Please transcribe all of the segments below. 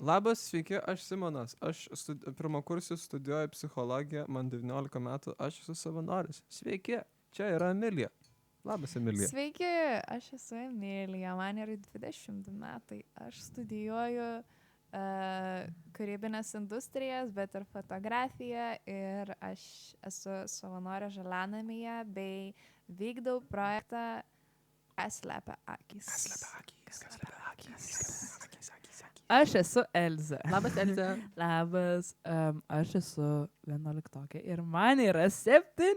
Labas, sveiki, aš Simonas. Aš pirmakursis studijuoju psichologiją, man 19 metų, aš esu savanoris. Sveiki, čia yra Emilija. Labas, Emilija. Sveiki, aš esu Emilija, man yra 20 metai. Aš studijuoju kūrybinės industrijas, bet ir fotografiją ir aš esu savanorė Žalianamyje bei vykdau projektą Kas slepia akis. Aš esu Elza. Labas, Elze. Labas, aš esu 11 ir man yra 17.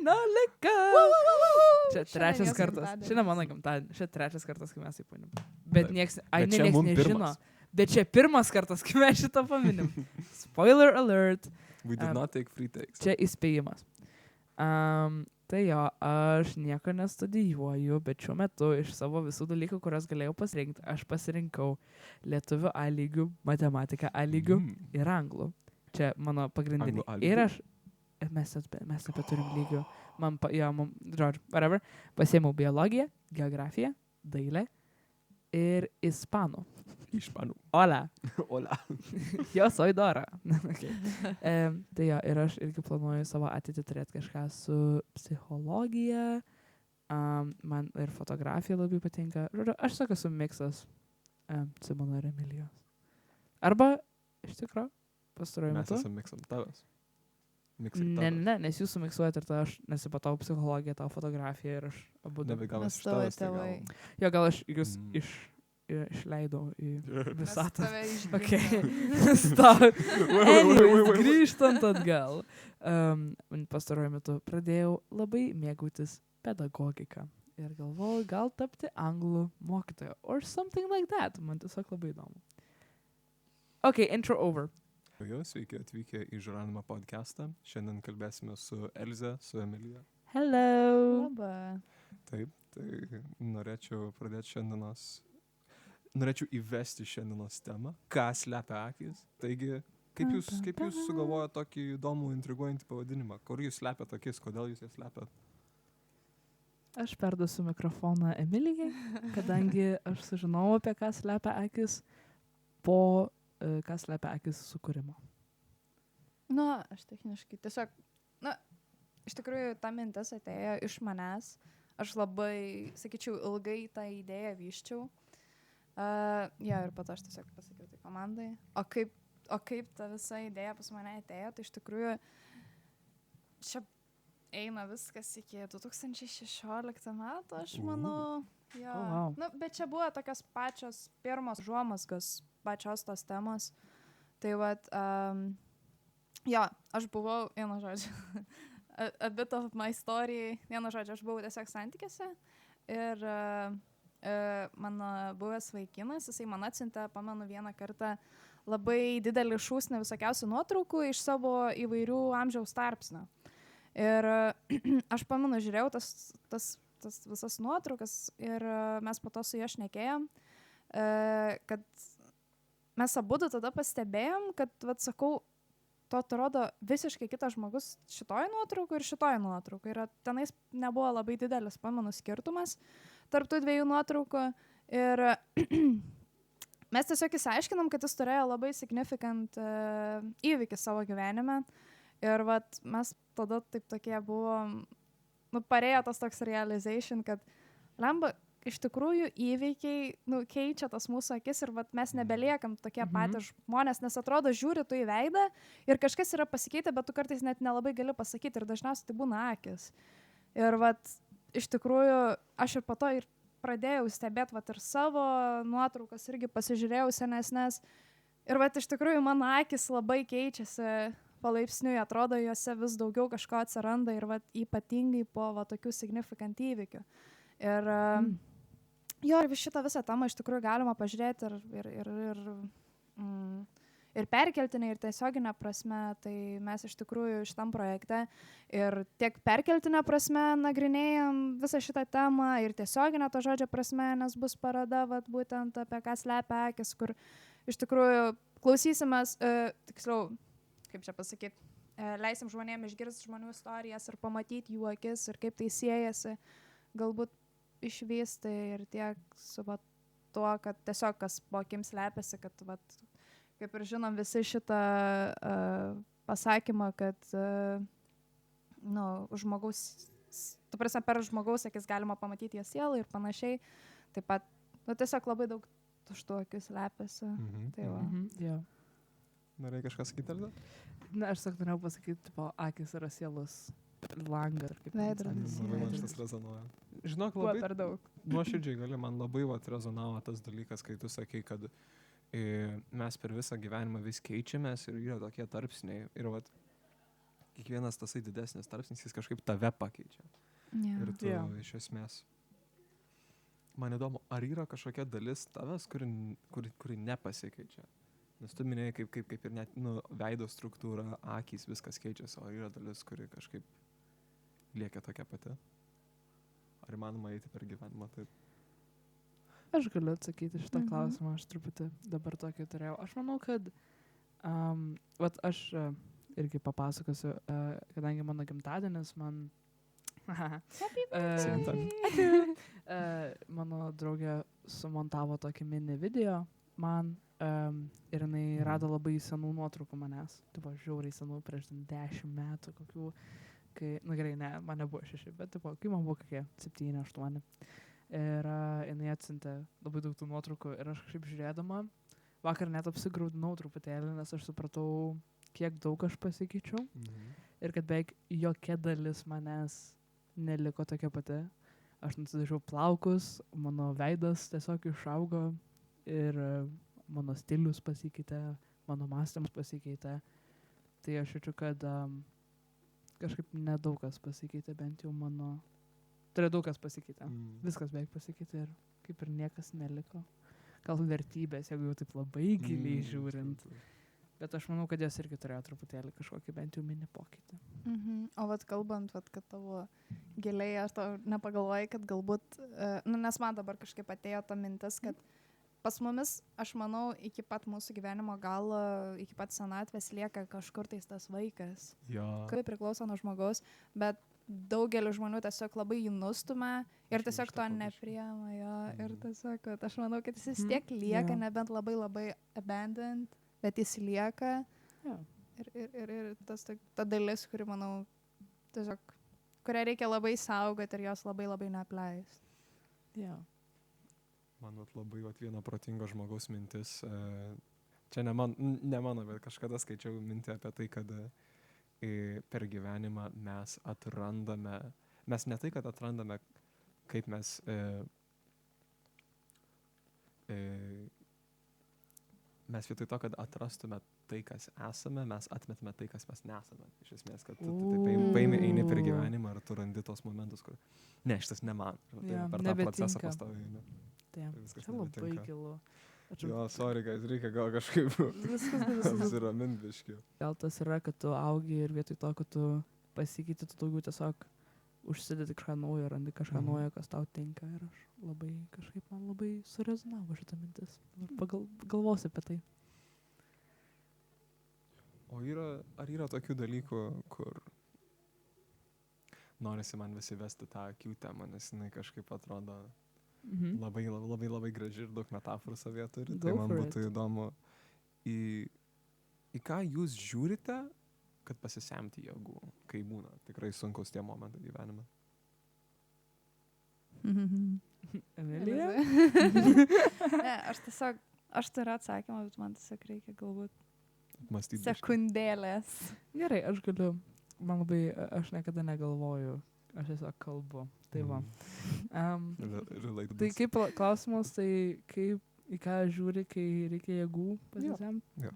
Čia trečias jūsų kartas. gimtadienis. Šiandien mano gimtadienis. Čia trečias kartas, kai mes jį paminėm. Bet nieks, Bet čia nieks mum nežino. pirmas. Bet čia pirmas kartas, kai mes šitą paminim. Spoiler alert. We did not take free takes. Čia įspėjimas. Tai jo, aš nieko nestudijuoju, bet šiuo metu iš savo visų dalykų, kuriuos galėjau pasirinkti, aš pasirinkau lietuvių A lygių, matematiką A lygių ir anglų. Čia mano pagrindiniai. Anglų A lygių? Ir aš, mes nebeturim lygių. Žodžiu, whatever. Pasiėmiau biologiją, geografiją, dailę ir ispanų. Išpanų. Hola. Ola. Yo soy Dora. Okay. Tai jo, ir aš irgi planuoju savo ateitį turėti kažką su psichologija. Man ir fotografija labai patinka. Žodžiu, aš sakau, esu miksas Simono ir Emilijos. Arba, iš tikro, pastaruoju Mes metu. esame miksam tavas. Miksai Ne, tavas. nes jūs sumiksuojat ir tada aš nesipatau psichologiją, tau fotografiją ir aš abu. Nebegavas Mes iš tavo tavęs, tai tėvai. gal. Jo, gal aš jūs išleidau į Mes visatą. tave Okay. išgirdę. Stop. Anyways, wait. grįžtant atgal. Pastaruoju metu pradėjau labai mėgautis pedagogiką. Ir galvojau, gal tapti anglų mokytoja. Or something like that. Man tiesiog labai įdomu. Okay, intro over. Sveiki atvykę į Žaranimą podcastą. Šiandien kalbėsime su Elze, su Emilija. Hello. Labą. Taip, tai norėčiau įvesti šiandienos temą. Ką slepia akis? Taigi, kaip jūs sugalvojo tokį įdomų, intriguojantį pavadinimą? Kur jūs slepiat akis? Kodėl jūs jas slepiat? Aš perduosiu mikrofoną Emilijai, kadangi aš sužinojau apie ką slepia akis po ką slepia akis sukūrimo. Aš techniškai tiesiog, iš tikrųjų ta mintis atėjo iš manęs. Aš labai, sakyčiau, ilgai tą idėją vyščiau. Ir po to aš tiesiog pasakiau tai komandai. O kaip ta visa idėja pas mane atėjo, tai iš tikrųjų čia eina viskas iki 2016 metų, aš manau. Jo. Oh, wow. Bet čia buvo tokios pačios pirmos užuomazgos pačios tos temos. Tai aš buvau, vienu žodžiu, a bit of my story, vienu žodžiu, aš buvau tiesiog santykiuose ir mano buvęs vaikinas, jisai man atsiuntė, pamenu vieną kartą, labai didelį šūsnį visokiausių nuotraukų iš savo įvairių amžiaus tarpsnių. Ir aš pamenu, žiūrėjau tas visas nuotraukas ir mes po to su juo šnekėjom, kad mes abudu tada pastebėjom, kad, sakau, to atrodo visiškai kitas žmogus šitoj nuotraukų ir šitoj nuotraukų. Ir tenais nebuvo labai didelis, pamenu, skirtumas tarp tų dviejų nuotraukų. Ir mes tiesiog įsiaiškinom, kad jis turėjo labai significant įvykį savo gyvenime. Ir mes tada taip tokie buvom, parėjo tas toks realization, kad lemba, iš tikrųjų įvykiai keičia tas mūsų akis ir mes nebeliekam tokie patys žmonės, nes atrodo, žiūri tu į veidą ir kažkas yra pasikeitę, bet tu kartais net nelabai gali pasakyti ir dažniausiai tai būna akis. Ir iš tikrųjų aš ir po to ir pradėjau stebėti ir savo nuotraukas, irgi pasižiūrėjau senesnes. Ir iš tikrųjų mano akis labai keičiasi palaipsniui, atrodo, juose vis daugiau kažko atsiranda ir ypatingai po tokių significant įvykių. Ir šitą visą temą iš tikrųjų galima pažiūrėti ir perkeltinę, ir tiesioginę prasme. Tai mes iš tikrųjų šitam projekte ir tiek perkeltinę prasme nagrinėjam visą šitą temą ir tiesioginę to žodžio prasme, nes bus paroda būtent apie ką slepia akis, kur iš tikrųjų klausysimės, tiksliau, kaip čia pasakyti, leisim žmonėms išgirsti žmonių istorijas ir pamatyti jų akis ir kaip tai siejasi, galbūt išvysti ir tiek su tuo, kad tiesiog kas po akim slepiasi, kad kaip ir žinom visi šitą pasakymą, kad žmogaus, tu prasme, per žmogaus akis galima pamatyti jo sielą ir panašiai. Taip pat, tiesiog labai daug tuštų akių slepiasi. Tai va. Jo. Norėjai kažką sakyti, ar ne? Na, aš sak norėjau pasakyti, tipo, akis yra sielos langas. Veidrodis. Labai man šitas rezonuoja. Žinok, Buvo labai per daug. nuoširdžiai gali, man labai rezonavo tas dalykas, kai tu sakai, kad mes per visą gyvenimą vis keičiamės ir yra tokie tarpsniai. Ir kiekvienas tasai didesnis tarpsnis, jis kažkaip tave pakeičia. Yeah. Ir tu iš esmės. Man įdomu, ar yra kažkokia dalis tavęs, kuri nepasikeičia? Nes tu minėjai, kaip ir net veido struktūra, akys, viskas keičiasi, o yra dalis, kuri kažkaip lieka tokia pati. Ar įmanoma eiti per gyvenimą taip? Aš galiu atsakyti šitą klausimą, aš truputį dabar tokį turėjau. Aš manau, kad aš irgi papasakosiu, kadangi mano gimtadienis, mano draugė sumontavo tokį mini video man ir jinai rado labai senų nuotraukų manęs. Tai buvo žiauriai senų, prieš 10 metų kokių, kai, gerai, ne, man nebuvo 6, bet kai man buvo kokie 7-8. Ir jinai atsiuntė labai daug tų nuotraukų ir aš kažkaip žiūrėdama, vakar net apsigraudinau truputėlį, nes aš supratau, kiek daug aš pasikeičiau ir kad beveik jokia dalis manęs neliko tokia pati. Aš nusidažiau plaukus, mano veidas tiesiog išaugo ir mano stilius pasikeitė, mano mąstymas pasikeitė. Tai aš jaučiu, kad kažkaip nedaug kas pasikeitė, bent jau mano... Tai daug kas pasikeitė. Viskas beveik pasikeitė ir kaip ir niekas neliko. Gal vertybės, jeigu jau taip labai giliai žiūrint. Bet aš manau, kad jos irgi turėjo truputėlį kažkokį bent jau mini pokytį. O kalbant, kad tavo giliai, aš to nepagalvojai, kad galbūt, nes man dabar kažkaip atėjo ta mintis, kad pas mumis, aš manau, iki pat mūsų gyvenimo galo, iki pat senatvės lieka kažkur tais tas vaikas. Kaip priklauso nuo žmogaus, bet daugelis žmonių tiesiog labai jį nustumia ir tiesiog to nepriema. Ir tiesiog, aš manau, kad jis vis tiek lieka, nebent labai labai abandoned, bet jis lieka. Ir ta dalis, kuri, manau, tiesiog, kurią reikia labai saugoti ir jos labai labai neapleisti. Man labai vieno protingo žmogaus mintis, čia ne mano, bet kažkada skaičiau mintį apie tai, kad per gyvenimą mes ne tai, kad atrandame, kaip mes vietoj to, kad atrastume tai, kas esame, mes atmetame tai, kas mes nesame. Iš esmės, kad tu paimi, eini per gyvenimą ir tu randi tos momentus, kur šitas ne man. Per tą procesą pastoviai eini. Čia labai gilu. Sorry, guys, reikia gal kažkaip apsiramint biškį. Gal tas yra, kad tu augi ir vietoj to, kad tu pasikeiti, tu daugiau tiesiog užsidedi kažką naujo, randi kažką naujo, kas tau tinka. Ir aš man labai surezonavo šitą mintis. Galvosiu apie tai. O ar yra tokių dalykų, kur norisi man visi vesti tą akių temą, nes jinai kažkaip atrodo labai, labai, labai graži ir daug metaforų savyje turi. Tai man būtų įdomu, į ką jūs žiūrite, kad pasisemti jėgų, kai būna tikrai sunkus tie momentai gyvenime. Emilija? Ne, aš turiu atsakymą, bet man tiesiog reikia galbūt mąstyti sekundėlės. Gerai, aš galiu, aš niekada negalvoju, aš tiesiog kalbu. Tai va. Tai kaip klausimas, tai kaip į ką žiūri, kai reikia jėgų pasisemti?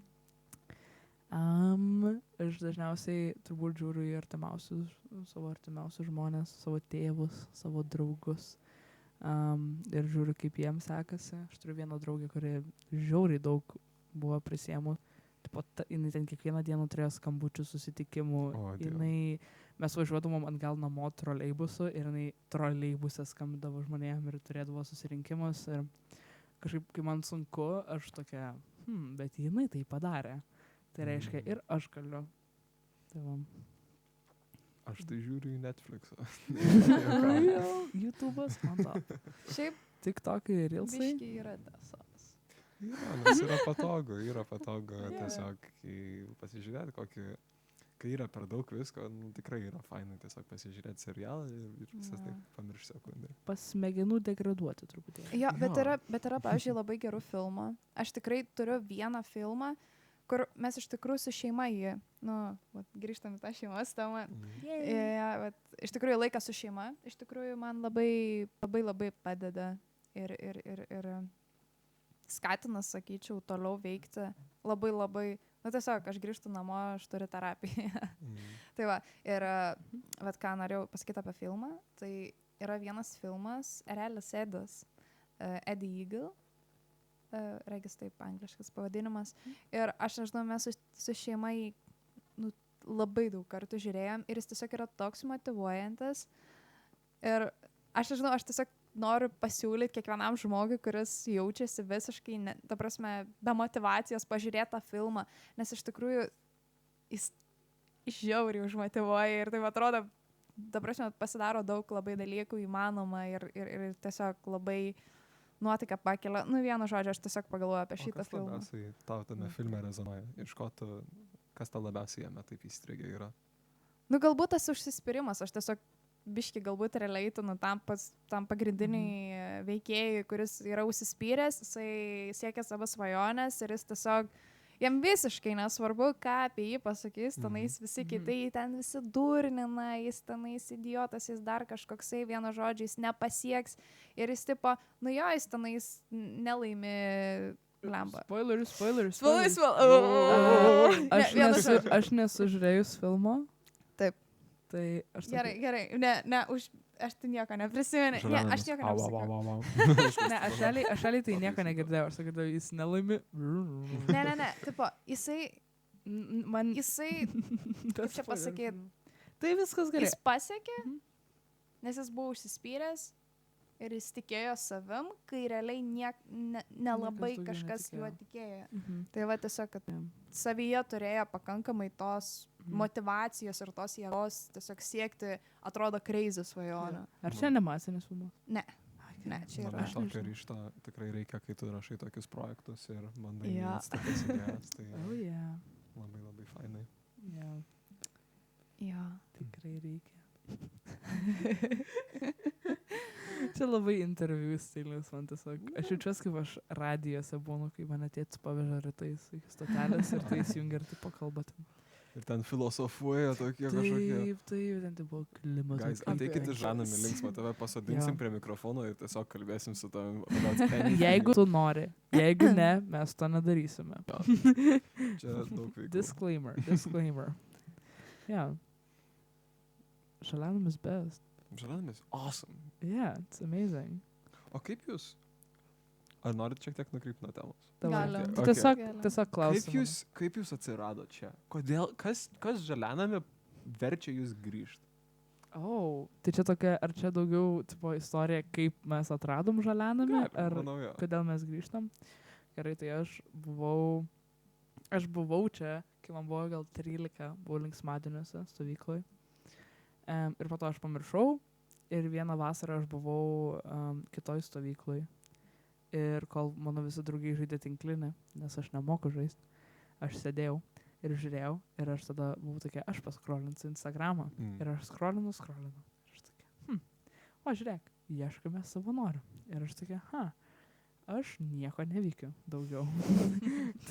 Aš dažniausiai turbūt žiūriu į savo artimiausius žmonės, savo tėvus, savo draugus. Ir žiūriu, kaip jiems sekasi. Aš turiu vieną draugę, kuri žiauriai daug buvo prisėmų. Jinai ten kiekvieną dieną turėjo skambučių, susitikimų. Mes važiuodavom atgal namo troleibusu ir jinai troleibuse skambindavo žmonėm ir turėdavo susirinkimus. Ir kažkaip, kai man sunku, aš tokia, bet jinai tai padarė. Tai reiškia, ir aš galiu. Tai va. Aš tai žiūriu į Netflixą. YouTube'as, man to. Šiaip TikTokai ir Reelsai. biškiai yra tiesos. Nes yra patogu tiesiog pasižiūrėti kokį, kai yra per daug visko, tikrai yra fainai tiesiog pasižiūrėti serialą ir visas taip pamiršti sekundę. Pas smegenų degraduoti truputį. Jo, bet Jo. yra, pavyzdžiui, labai gerų filmų. Aš tikrai turiu vieną filmą, kur mes iš tikrųjų su šeima jį, grįžtam į tą šeimos temą. Iš tikrųjų laikas su šeima, iš tikrųjų man labai padeda ir skatina, sakyčiau, toliau veikti. Labai, tiesiog aš grįžtu namo, aš turiu terapiją. Tai va, ir ką norėjau pasakyti apie filmą, tai yra vienas filmas, Erelis Edas, Eddie Eagle, regis taip angliškas pavadinimas. Ir aš nežinau, mes su šeima jį labai daug kartų žiūrėjom ir jis tiesiog yra toks motyvuojantis. Ir aš nežinau, aš tiesiog noriu pasiūlyti kiekvienam žmogui, kuris jaučiasi visiškai, ta prasme, be motyvacijos pažiūrėti tą filmą, nes iš tikrųjų jis žiauriai užmotyvuoja ir taip atrodo, ta prasme, pasidaro daug labai dalykų įmanoma ir tiesiog labai nuotaiką pakelia. Vienu žodžiu, aš tiesiog pagalvoju apie šitą filmą. Kas labiausiai tau tame filme rezonuoja? Iš ko kas tau labiausiai jame taip įstrigę yra? Galbūt tas užsispyrimas, aš tiesiog biški galbūt realiaitinu tam pagrindiniai veikėjui, kuris yra užsispyręs, jisai siekia savo svajonės ir jis tiesiog, jam visiškai nesvarbu, ką apie jį pasakys, tenais visi kiti, ten visi durnina, jis tenais idiotas, jis dar kažkoksai, vieno žodžio, jis nepasieks ir jis tipo, jis tenais nelaimi lemba. Spoilers. Aš nesu žiūrėjus filmo. Taip. Tai aš gerai. Aš tai nieko neprisimenu. Aš nieko neprisimenu. Aš realiai tai nieko negirdėjau. Aš sakiau, jis nelaimi. Ne. Tipo, jisai, kaip čia pasakyti, tai viskas gerai. Jis pasiekė, nes jis buvo užsispyręs ir jis tikėjo savim, kai realiai nelabai kažkas juo tikėjo. Tai va tiesiog, kad savyje turėjo pakankamai tos motyvacijos ir tos jėgos tiesiog siekti, atrodo, crazy svajonę. Ar čia animacinis filmas? Ne, čia yra. Tokio ryžto tikrai reikia, kai tu rašai tokius projektus ir bandai tokias idėjas. Tai labai fainai. Jo. Tikrai reikia. Čia labai interviu stilius man tiesiog. Aš jaučiuosi, kaip aš radijose būnu, kai mane tėtis paveža rytais iki stotelės ir tai įsijungia ir tipo kalbate. Ir ten filosofuoja tokie kažkokie. Taip, ten tai buvo klimato. Guys, ateikit į Žanami linksmą, tave pasodinsim prie mikrofono ir tiesiog kalbėsim su tavim. Jeigu tu nori, jeigu ne, mes to nedarysime. Čia daug veikų. Disclaimer. Yeah. Žalanam is best. Žalanam is awesome. Yeah, it's amazing. O kaip jūs? Ar norit šiek tiek nukrypti nuo temos? Galim. Tiesiog klausim. Kaip jūs atsirado čia? Kodėl? Kas Žalanami verčia jūs grįžti? Tai čia tokia, ar čia daugiau tipo istorija, kaip mes atradom Žalanami? Ar kodėl mes grįžtam? Gerai, tai aš buvau čia, kai man buvo gal 13, buvau linksmadieniuose stovykloj. Ir po to aš pamiršau ir vieną vasarą aš buvau kitoj stovykloj. Ir kol mano visi draugai žaidė tinklinį, nes aš nemoku žaisti, aš sėdėjau ir žiūrėjau ir aš tada buvau tokia, aš paskrolinsiu Instagramą. Ir aš skrolinu. Ir aš tokia, žiūrėk, ieškame savanorių. Ir aš tokia, aš nieko neveikiu daugiau.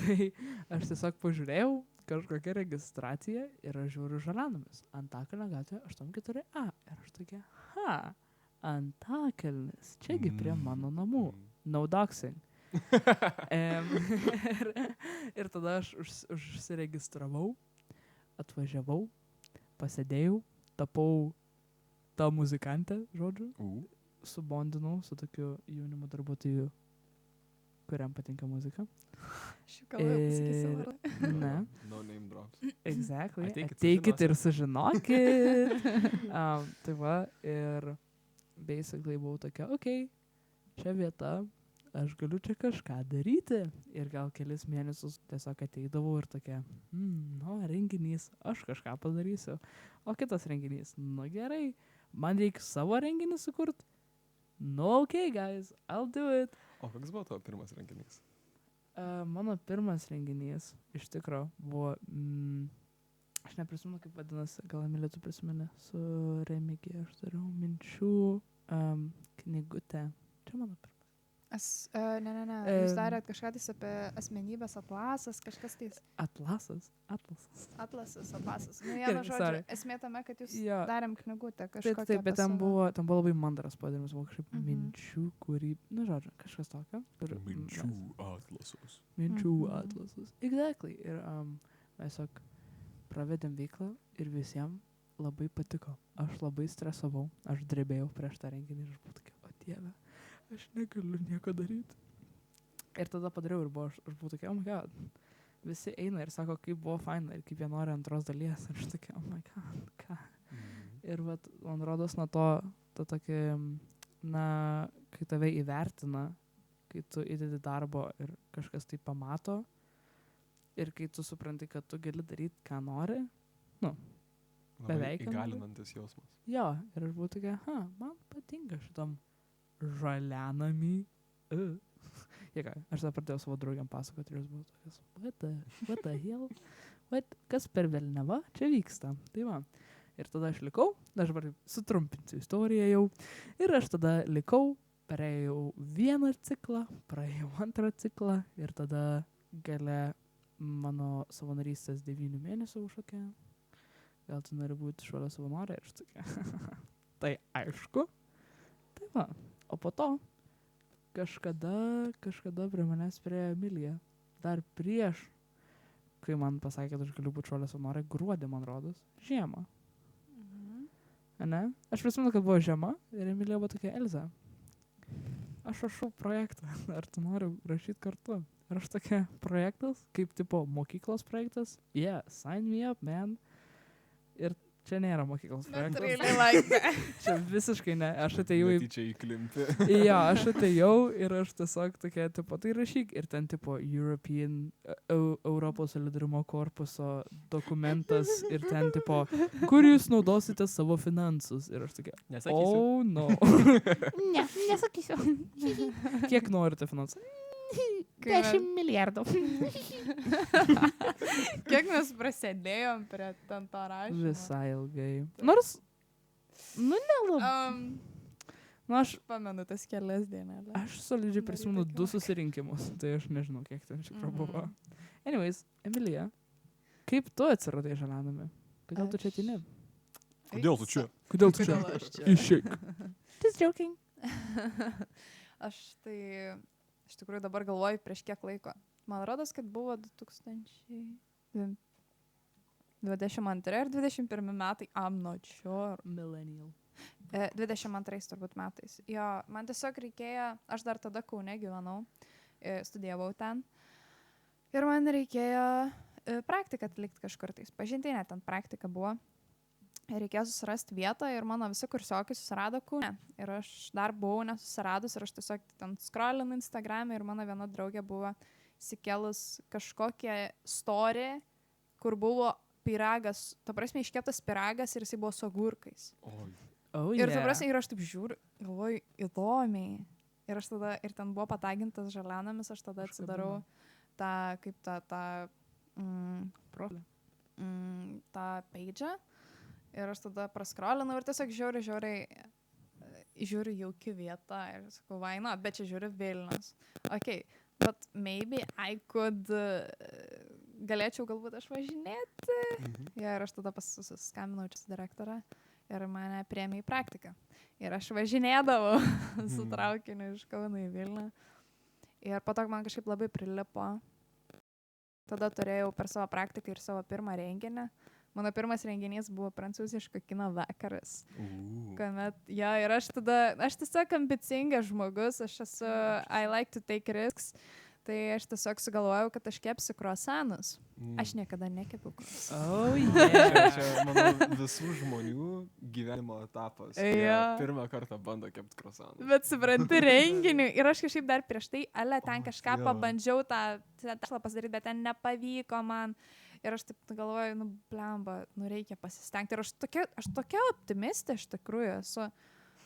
Tai aš tiesiog pažiūrėjau kažkokią registraciją ir aš žiūriu Žalanamis. Antakalnio gatvė 84A. Ir aš tokia, Antakalnis, čiagi prie mano namų. No doxing. Ir tada aš užsiregistravau, atvažiavau, pasėdėjau, tapau tą muzikantę, žodžiu, subondinau su tokiu jaunimo darbuotoju, kuriam patinka muzika. Ne. No name drops. Exactly. Ateikit ir sužinokit. Tai va, ir basically buvau tokia, čia vieta, aš galiu čia kažką daryti. Ir gal kelis mėnesius tiesiog ateidavau ir tokia, renginys, aš kažką padarysiu. O kitas renginys, gerai, man reikia savo renginį sukurti. Okay, guys, I'll do it. O koks buvo tavo pirmas renginys? Mano pirmas renginys iš tikro buvo, aš neprisimenu, kaip vadinasi, gal Emilija tu prisimeni, su Remigija aš dariau minčių knygutę. Čia mano pirmas. Ne. Jūs darėt kažką tais apie asmenybės atlasas, kažkas tais. Atlasas. Atlasas. Nu, Gerai, vienu žodžiu, sorry. esmė tame, kad jūs Jo. darėm knygutę kažkokią. Taip, bet apie ten save. buvo labai mandras pavadinimas, buvo kažkaip minčių, žodžiu, kažkas tokio. Ir atlasus. Minčių atlasus. Exactly. Ir tiesiog pravedėm veiklą ir visiems labai patiko. Aš labai stresavau, aš drebėjau prieš tą renginį ir aš buvau tokia, o Dieve, aš negaliu nieko daryti. Ir tada padariau ir aš buvau tokia, oh my god. Visi eina ir sako, kaip buvo faina ir kaip jie nori antros dalies. Ir aš tokia, oh my god, ką. Ir vat, man rodos nuo to tokį, kai tave įvertina, kai tu įdedi darbo ir kažkas tai pamato ir kai tu supranti, kad tu gali daryti, ką nori, beveik. Įgalinantis jausmas. Jo, ir aš buvau tokia, man patinka šitam žalianamį. Jėga, aš tada pradėjau savo draugiam pasakoti ir jūs buvau tokias, what the hell? Kas per velneva čia vyksta? Tai va. Ir tada aš likau, aš dabar sutrumpinsiu istoriją jau. Ir aš tada likau, praėjau vieną ciklą, praėjau antrą ciklą ir tada gale mano savanorystės 9 mėnesių užšokė. Gal tu nori būti šuolio savanorė? Ir aš tokia, tai aišku. Tai va, o po to kažkada prie manęs prie Emilija. Dar prieš, kai man pasakė, kad aš galiu būti šuolio savanorė, gruodį, man rodos, žiemą. Ne? Aš prisimenu, kad buvo žiema ir Emilija buvo tokia, Elza, aš rašau projektą, ar tu nori rašyti kartu? Ir aš tokia, projektas, kaip tipo mokyklos projektas? Yeah, sign me up, man. Ir čia nėra mokyklos projektas. Really like that. Čia visiškai ne. Aš atėjau į... Čia įklimpi. Jo, aš atėjau ir aš tiesiog tokia, tipo, tai rašyk. Ir ten, tipo, Europos solidarumo korpuso dokumentas. Ir ten, tipo, kur jūs naudosite savo finansus. Ir aš tokia, Nesakysiu. oh no. Ne, nesakysiu. Kiek norite finansų? 10 milijardų. Kiek mes prasėdėjom prie ten to rašymo? Visai ilgai. Nors, nelabai. Aš Pamenu tas kelias dienelės. Aš solidžiai prisimenu 2 susirinkimus, tai aš nežinau, kiek ten iš tikrųjų buvo. Anyways, Emilija, kaip tu atsiradai Žalianame? Kodėl tu čia ateini? Kodėl tu čia? Kodėl tu čia? Kodėl aš čia? Išeik. Just joking. Aš tai iš tikrųjų dabar galvoju prieš kiek laiko. Man rodos, kad buvo 2022 ir 2021 metai. I'm not sure. Millennial. 22 turbūt metais. Jo, man tiesiog reikėjo, aš dar tada Kaune gyvenau, studijavau ten. Ir man reikėjo praktiką atlikti kažkur tais. Pažintinė ten praktika buvo. Reikėjo susirasti vietą ir mano visi kursiokai susirado Kaune. Ir aš dar buvau nesusiradus ir aš tiesiog ten scrollinu Instagram'e ir mano viena draugė buvo įsikėlus kažkokią story, kur buvo pyragas, ta prasme iškeptas pyragas ir jisai buvo su agurkais. Oh, Ir ta prasme, ir aš taip žiūriu, galvoju, įdomiai. Ir aš tada, ir ten buvo patagintas Žalianamis, aš tada atsidarau tą page'ą. Ir aš tada prascrollinau ir tiesiog žiūriu jauki vieta ir sakau, why not, bet čia žiūriu Vilnius. Okay, but maybe I could, galėčiau galbūt aš važinėti. Ja, ir aš tada pasiskambinau čia su direktorą ir mane priėmė į praktiką. Ir aš važinėdavau su traukiniu iš Kauno į Vilnių. Ir po to man kažkaip labai prilipo. Tada turėjau per savo praktiką ir savo pirmą renginį. Mano pirmas renginys buvo prancūziško kino vakaras. Kuomet, ir aš tiesiog ambicingas žmogus, aš esu, I like to take risks. Tai aš tiesiog sugalvojau, kad aš kepsiu kruasanus. Aš niekada nekepiu kruasanus. Oh, yeah. Čia, manau, visų žmonių gyvenimo etapas. Jie pirmą kartą bando kepti kruasanus. Bet supranti renginių. Ir aš kažkaip dar prieš tai, ten kažką pabandžiau tą tikslą pasidaryti, bet ten nepavyko man. Ir aš taip galvoju, blemba, reikia pasistengti. Ir aš tokia optimistė iš tikrųjų esu.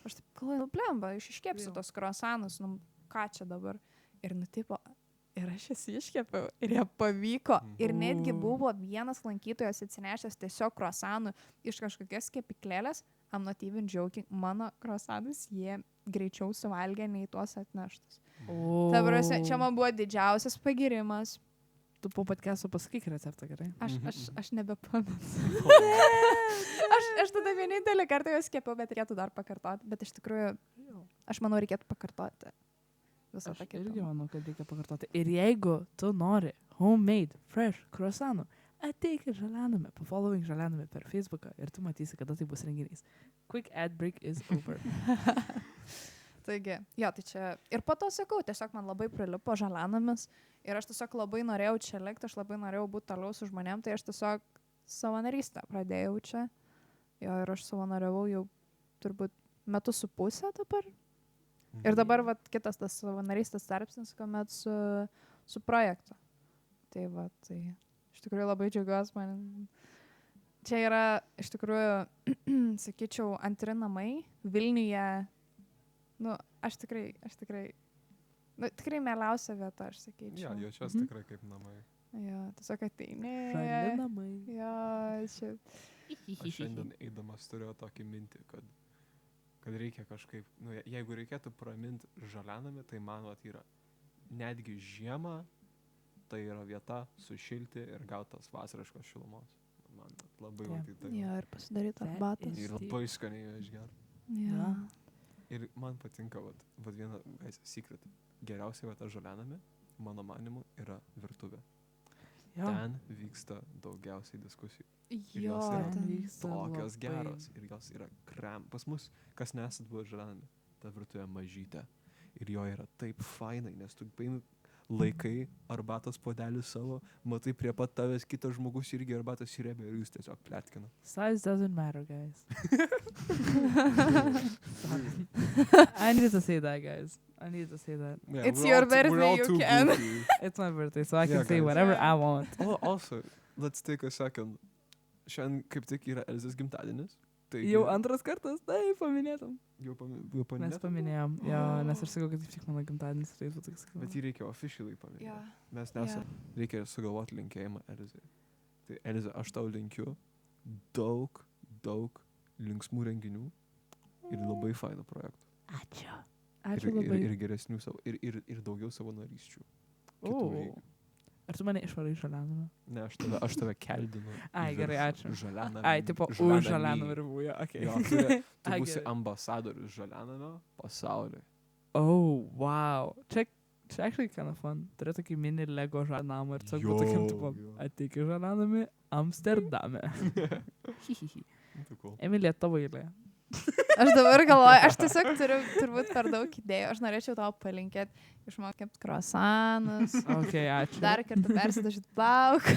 Aš taip galvoju, blemba, aš iškepsiu tos kruasanus, ką čia dabar. Ir Ir aš jas iškepiau ir jie pavyko. Ir netgi Mhm. buvo vienas lankytojas atsinešęs tiesiog kruasanų iš kažkokios kepiklėlės. I'm not even joking. Mano kruasanus jie greičiau suvalgė nei tuos atneštus. O. Ta prasme, čia man buvo didžiausias pagirimas. Tu po podcast'o pasakyk receptą, gerai? Aš nebepamenu. Aš tada vienintelį kartą juos kepiau, bet reikėtų dar pakartoti. Bet iš tikrųjų, aš manau, reikėtų pakartoti. Visą Aš tą irgi kepimą. manau, kad reikia pakartoti. Ir jeigu tu nori homemade, fresh croissantų, ateik į Žalianamę, pafollowing Žalianamę per Facebooką ir tu matysi, kada tai bus renginys. Quick ad break is over. Taigi, jo, tai čia. Ir po to sakau, tiesiog man labai prilipo Žalianamis. Ir aš tiesiog labai norėjau čia likti, aš labai norėjau būti toliau su žmonėm, tai aš tiesiog savanorystę pradėjau čia. Jo, ir aš savanoriavau jau turbūt 1.5 metų dabar. Ir dabar vat, kitas tas savanorystės tarpsnis, kuomet su projektu. Tai va, tai iš tikrųjų labai džiaugiuosi man. Čia yra, iš tikrųjų, sakyčiau, antri namai Vilniuje. Nu, aš tikrai, nu, tikrai mieliausia vieta, aš Ja, sakyčiau. jaučiuos Mhm. tikrai kaip namai. Jo, tiesiog ateini. Žalianamai. Jo, čia. Aš šiandien eidamas turėjau tokį mintį, kad reikia kažkaip, nu, jeigu reikėtų praminti Žalianamį, tai man vat yra netgi žiemą, tai yra vieta sušilti ir gauti tas vasariškos šilumos. Man labai Jo. vat į tai. Jo, ir pasidaryti That arbatos. Ir labai skaniai ją išgerti. Jo. Ir man patinka, vat viena, secret, geriausia vieta Žalianame, mano manimu, yra virtuvė. Jo. Ten vyksta daugiausiai diskusijų. Ir Jo, jos yra ten ten. vyksta Tokios labai- geros. Ir jos yra krem. Pas mus, kas nesat buvo Žalianame, ta virtuvė mažytė. Ir jo yra taip fainai, nes tu paimi laikai arbatos puodelį savo, matai prie pat tavęs kitas žmogus irgi arbatos įrėbė ir jūs tiesiog plėtkina. Size doesn't matter, guys. I need to say that, guys. I need to say that. Yeah, It's we're your all we're birthday, all you too can. goofy. It's my birthday, so I can Yeah, say guys. whatever Yeah. I want. Oh, also, let's take a second. Šiandien kaip tik yra Elzės gimtadienis. Taigi, Jau antras kartas, tai paminėtum. Jau Mes paminėtum? paminėjom, jo, nes aš sakau, kad taip tik mano gimtadienis, tai tu tik sakau. Bet jį reikia officially paminėti. Jo. Mes nesam. Reikia sugalvoti linkėjimą Elzai. Tai Elzai, aš tau linkiu daug linksmų renginių ir labai fainų projektų. Ačiū. Ačiū ir, labai. ir geresnių savo, ir daugiau savanorysčių. kitų O, žygių. ar tu mane išvarai iš Žalianamą? Ne, aš tave keldinu. į Ai, gerai, viršų. ačiū. Žalianamį. Ai, tipo, už Žalianamį. Žalianamą ribų, jo, okei. Jo, tu Ai, būsi gerai. ambasadorius Žalianamio pasauliui. Oh, wow. Čia actually kind of fun. Turiu tokį mini Lego Žalianamą ir tiesiog būtų tokiam, tipo, Jo. ateik į Žalianamį Amsterdame. Hihihi. Tai cool. Emilija, tavo eilė. Aš dabar galvoju, aš tiesiog turiu turbūt per daug idėjų. Aš norėčiau tau palinkėti išmokėti kruasanus, Ok, ačiū. dar kartą persidažyti plauką.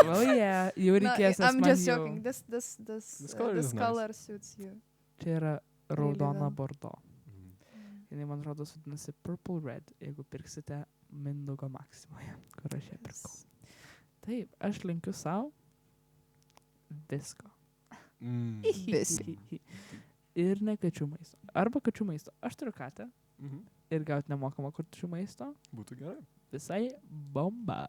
Oh, yeah. Jau reikės, nes I'm man just jau... joking. This color is nice. color suits you. Čia yra raudona well. bordo. Jinai, man atrodo, vadinasi Purple Red, jeigu pirksite Mindaugo Maksimoje, kur aš ją pirkau. Taip, aš linkiu savo visko. Visko. Ir ne kačių maisto. Arba kačių maisto. Aš turiu katę Mhm. ir gauti nemokamą kačių maisto. Būtų gerai. Visai bomba.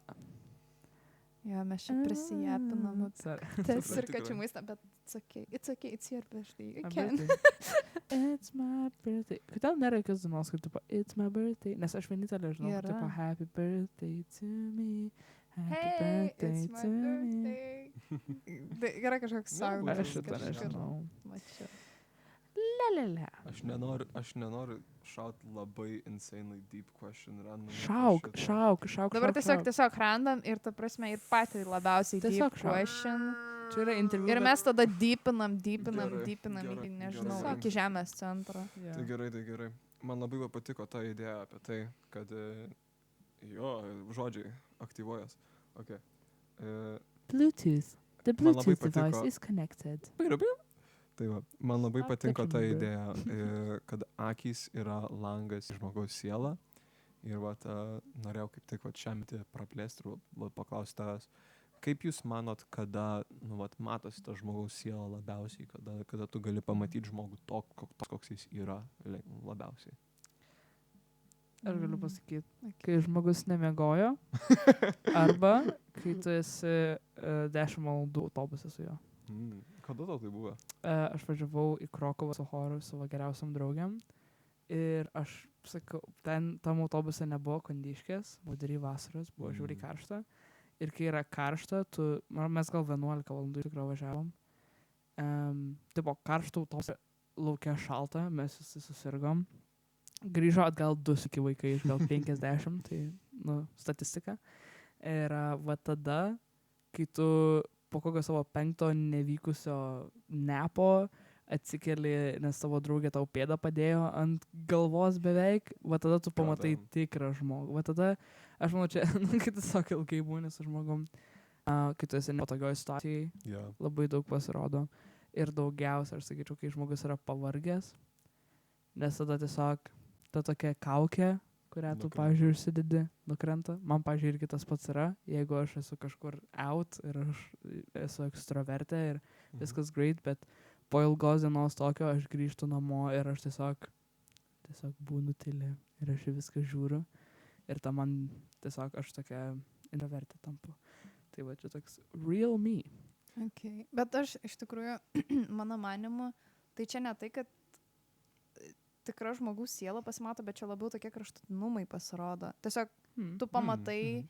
Jo, mes čia prisijapinam. Sorry. Tas ir Suprantu, kačių tikrai. maistą, bet it's okay, it's your birthday. You My can. birthday. It's my birthday. Kodėl nėra jokios dainos, kad tipo, it's my birthday? Nes aš vienintelė žinau, kad Yra. tipo, happy birthday to me. Happy Hey, birthday it's my to me. birthday. Tai yra kažkoks Ne, song. būtų Aš šitą nežinau. Mačiau. Lelele. Aš nenoriu šaut labai insanely deep question random. Šauk. Dabar tiesiog random ir ta prasme ir patį labiausiai Tiesiog deep šauk. question. Čia yra interviu. Ir mes tada deepinam Gerai, iki, nežinau, gerai. iki žemės centro. Tai gerai. Man labai va patiko ta idėja apie tai, kad jo, žodžiai aktyvuojas. Okay. Bluetooth. The Man labai Bluetooth device patiko- is connected. Tai va, man labai Stop patinka ta touching me. idėja, kad akys yra langas į žmogaus sielą. Ir va, norėjau kaip tik va šią mintį praplėsti ir va, paklausti tavęs, kaip jūs manot, kada va, matosi ta žmogaus siela labiausiai, kada tu gali pamatyti žmogų toks, koks jis yra labiausiai? Aš galiu Mm. pasakyti, Okay. kai žmogus nemiegojo, arba kai tu esi 10 valandų autobuse su juo. Kada tau tai buvo? Aš važiavau į Krokovą su choru savo geriausiam draugiam ir aš sakau, tam autobuse nebuvo kondiškės, vidury vasaros, buvo žiūri karšta. Ir kai yra karšta, mes gal 11 valandų tikrai važiavom. Tai buvo karšta autobuse, laukia šalta, mes visi susirgom. Grįžo atgal 2 iki vaikai iš gal 50, tai, statistika. Ir va tada, kai tu po kokio savo 5 nevykusio nepo atsikeli, nes tavo draugė tau pėdą padėjo ant galvos beveik, va tada tu pamatai tikrą žmogų. Va tada, aš manau, čia, kai tu tiesiog ilgai būni su žmogum, kai tu esi nepatogioj situacijai, labai daug pasirodo. Ir daugiausia, aš sakyčiau, kai žmogus yra pavargęs, nes tada tiesiog ta tokia kaukė, kurią tu, pavyzdžiui, užsidedi, nukrenta. Man, pavyzdžiui, irgi tas pats yra, jeigu aš esu kažkur out ir aš esu ekstravertė ir viskas great, bet po ilgos dienos tokio aš grįžtu namo ir aš tiesiog būnu tyli ir aš į viską žiūriu. Ir ta man tiesiog aš tokia introvertė tampu. Tai va, čia toks real me. Okay. Bet aš iš tikrųjų, mano manimu, tai čia ne tai, kad tikra žmogaus siela pasimato, bet čia labiau tokie kraštutinumai pasirodo. Tiesiog tu pamatai,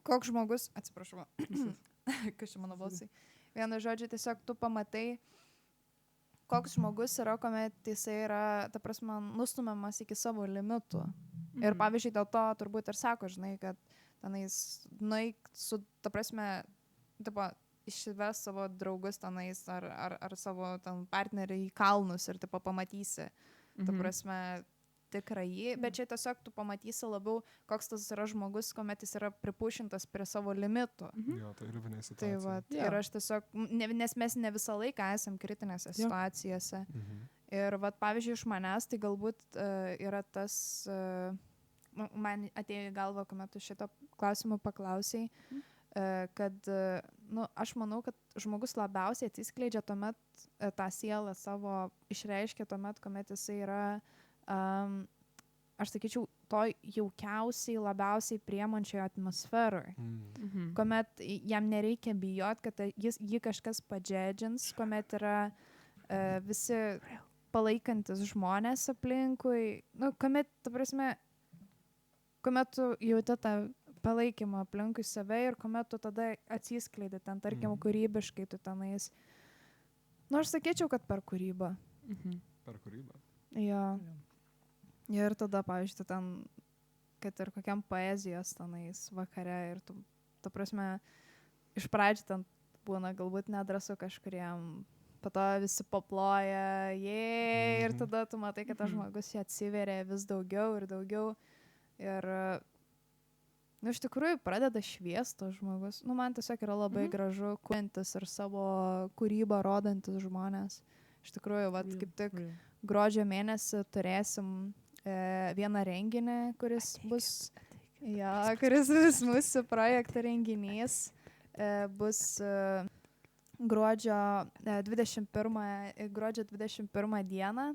koks žmogus, atsiprašau, kas čia mano balsai. Vienu žodžiu, tiesiog tu pamatai, koks žmogus yra, kuomet jisai yra, ta prasme, nustumiamas iki savo limitų. Ir pavyzdžiui, dėl to turbūt ir sako, žinai, kad tenais nueik su, ta prasme, tipo, išves savo draugus tenais ar savo ten partnerį į kalnus ir tipo pamatysi, ta prasme, tikrai, bet čia tiesiog tu pamatysi labiau, koks tas yra žmogus, kuomet jis yra pripušintas prie savo limitų. Jo, tai ribinė situacija. Tai va, ir aš tiesiog, nes mes ne visą laiką esam kritinėse situacijose. Ir va, pavyzdžiui, iš manęs tai galbūt yra tas, man atėjo į galvą, kuomet tu šito klausimą paklausai, kad, aš manau, kad žmogus labiausiai atsiskleidžia tuomet tą sielą savo išreiškia tuomet, kuomet jisai yra, aš sakyčiau, to jaukiausiai, labiausiai priemančioje atmosferoje. Kuomet jam nereikia bijot, kad jį kažkas padžedžins, kuomet yra visi palaikantis žmonės aplinkui, kuomet, ta prasme, kuomet tu jauti tą palaikymą aplinkui save ir kuomet tu tada atsiskleidi ten, tarkim, kūrybiškai tu tenais. Aš sakyčiau, kad per kūrybą. Per kūrybą? Jo. Ir tada, pavyzdžiui, tu ten, kad ir kokiam poezijos tenais vakare ir tu, ta prasme, iš pradžių ten būna galbūt nedrąsu kažkuriem, po to visi paploja, ir tada tu matai, kad tas žmogus jį atsiveria vis daugiau ir daugiau. Ir iš tikrųjų pradeda šviestas žmogus. Man tiesiog yra labai gražu kuriantis ir savo kūrybą rodantis žmonės. Iš tikrųjų, kaip tik gruodžio mėnesį turėsim vieną renginį, kuris bus mūsų projekto renginys. Bus gruodžio 21 dieną.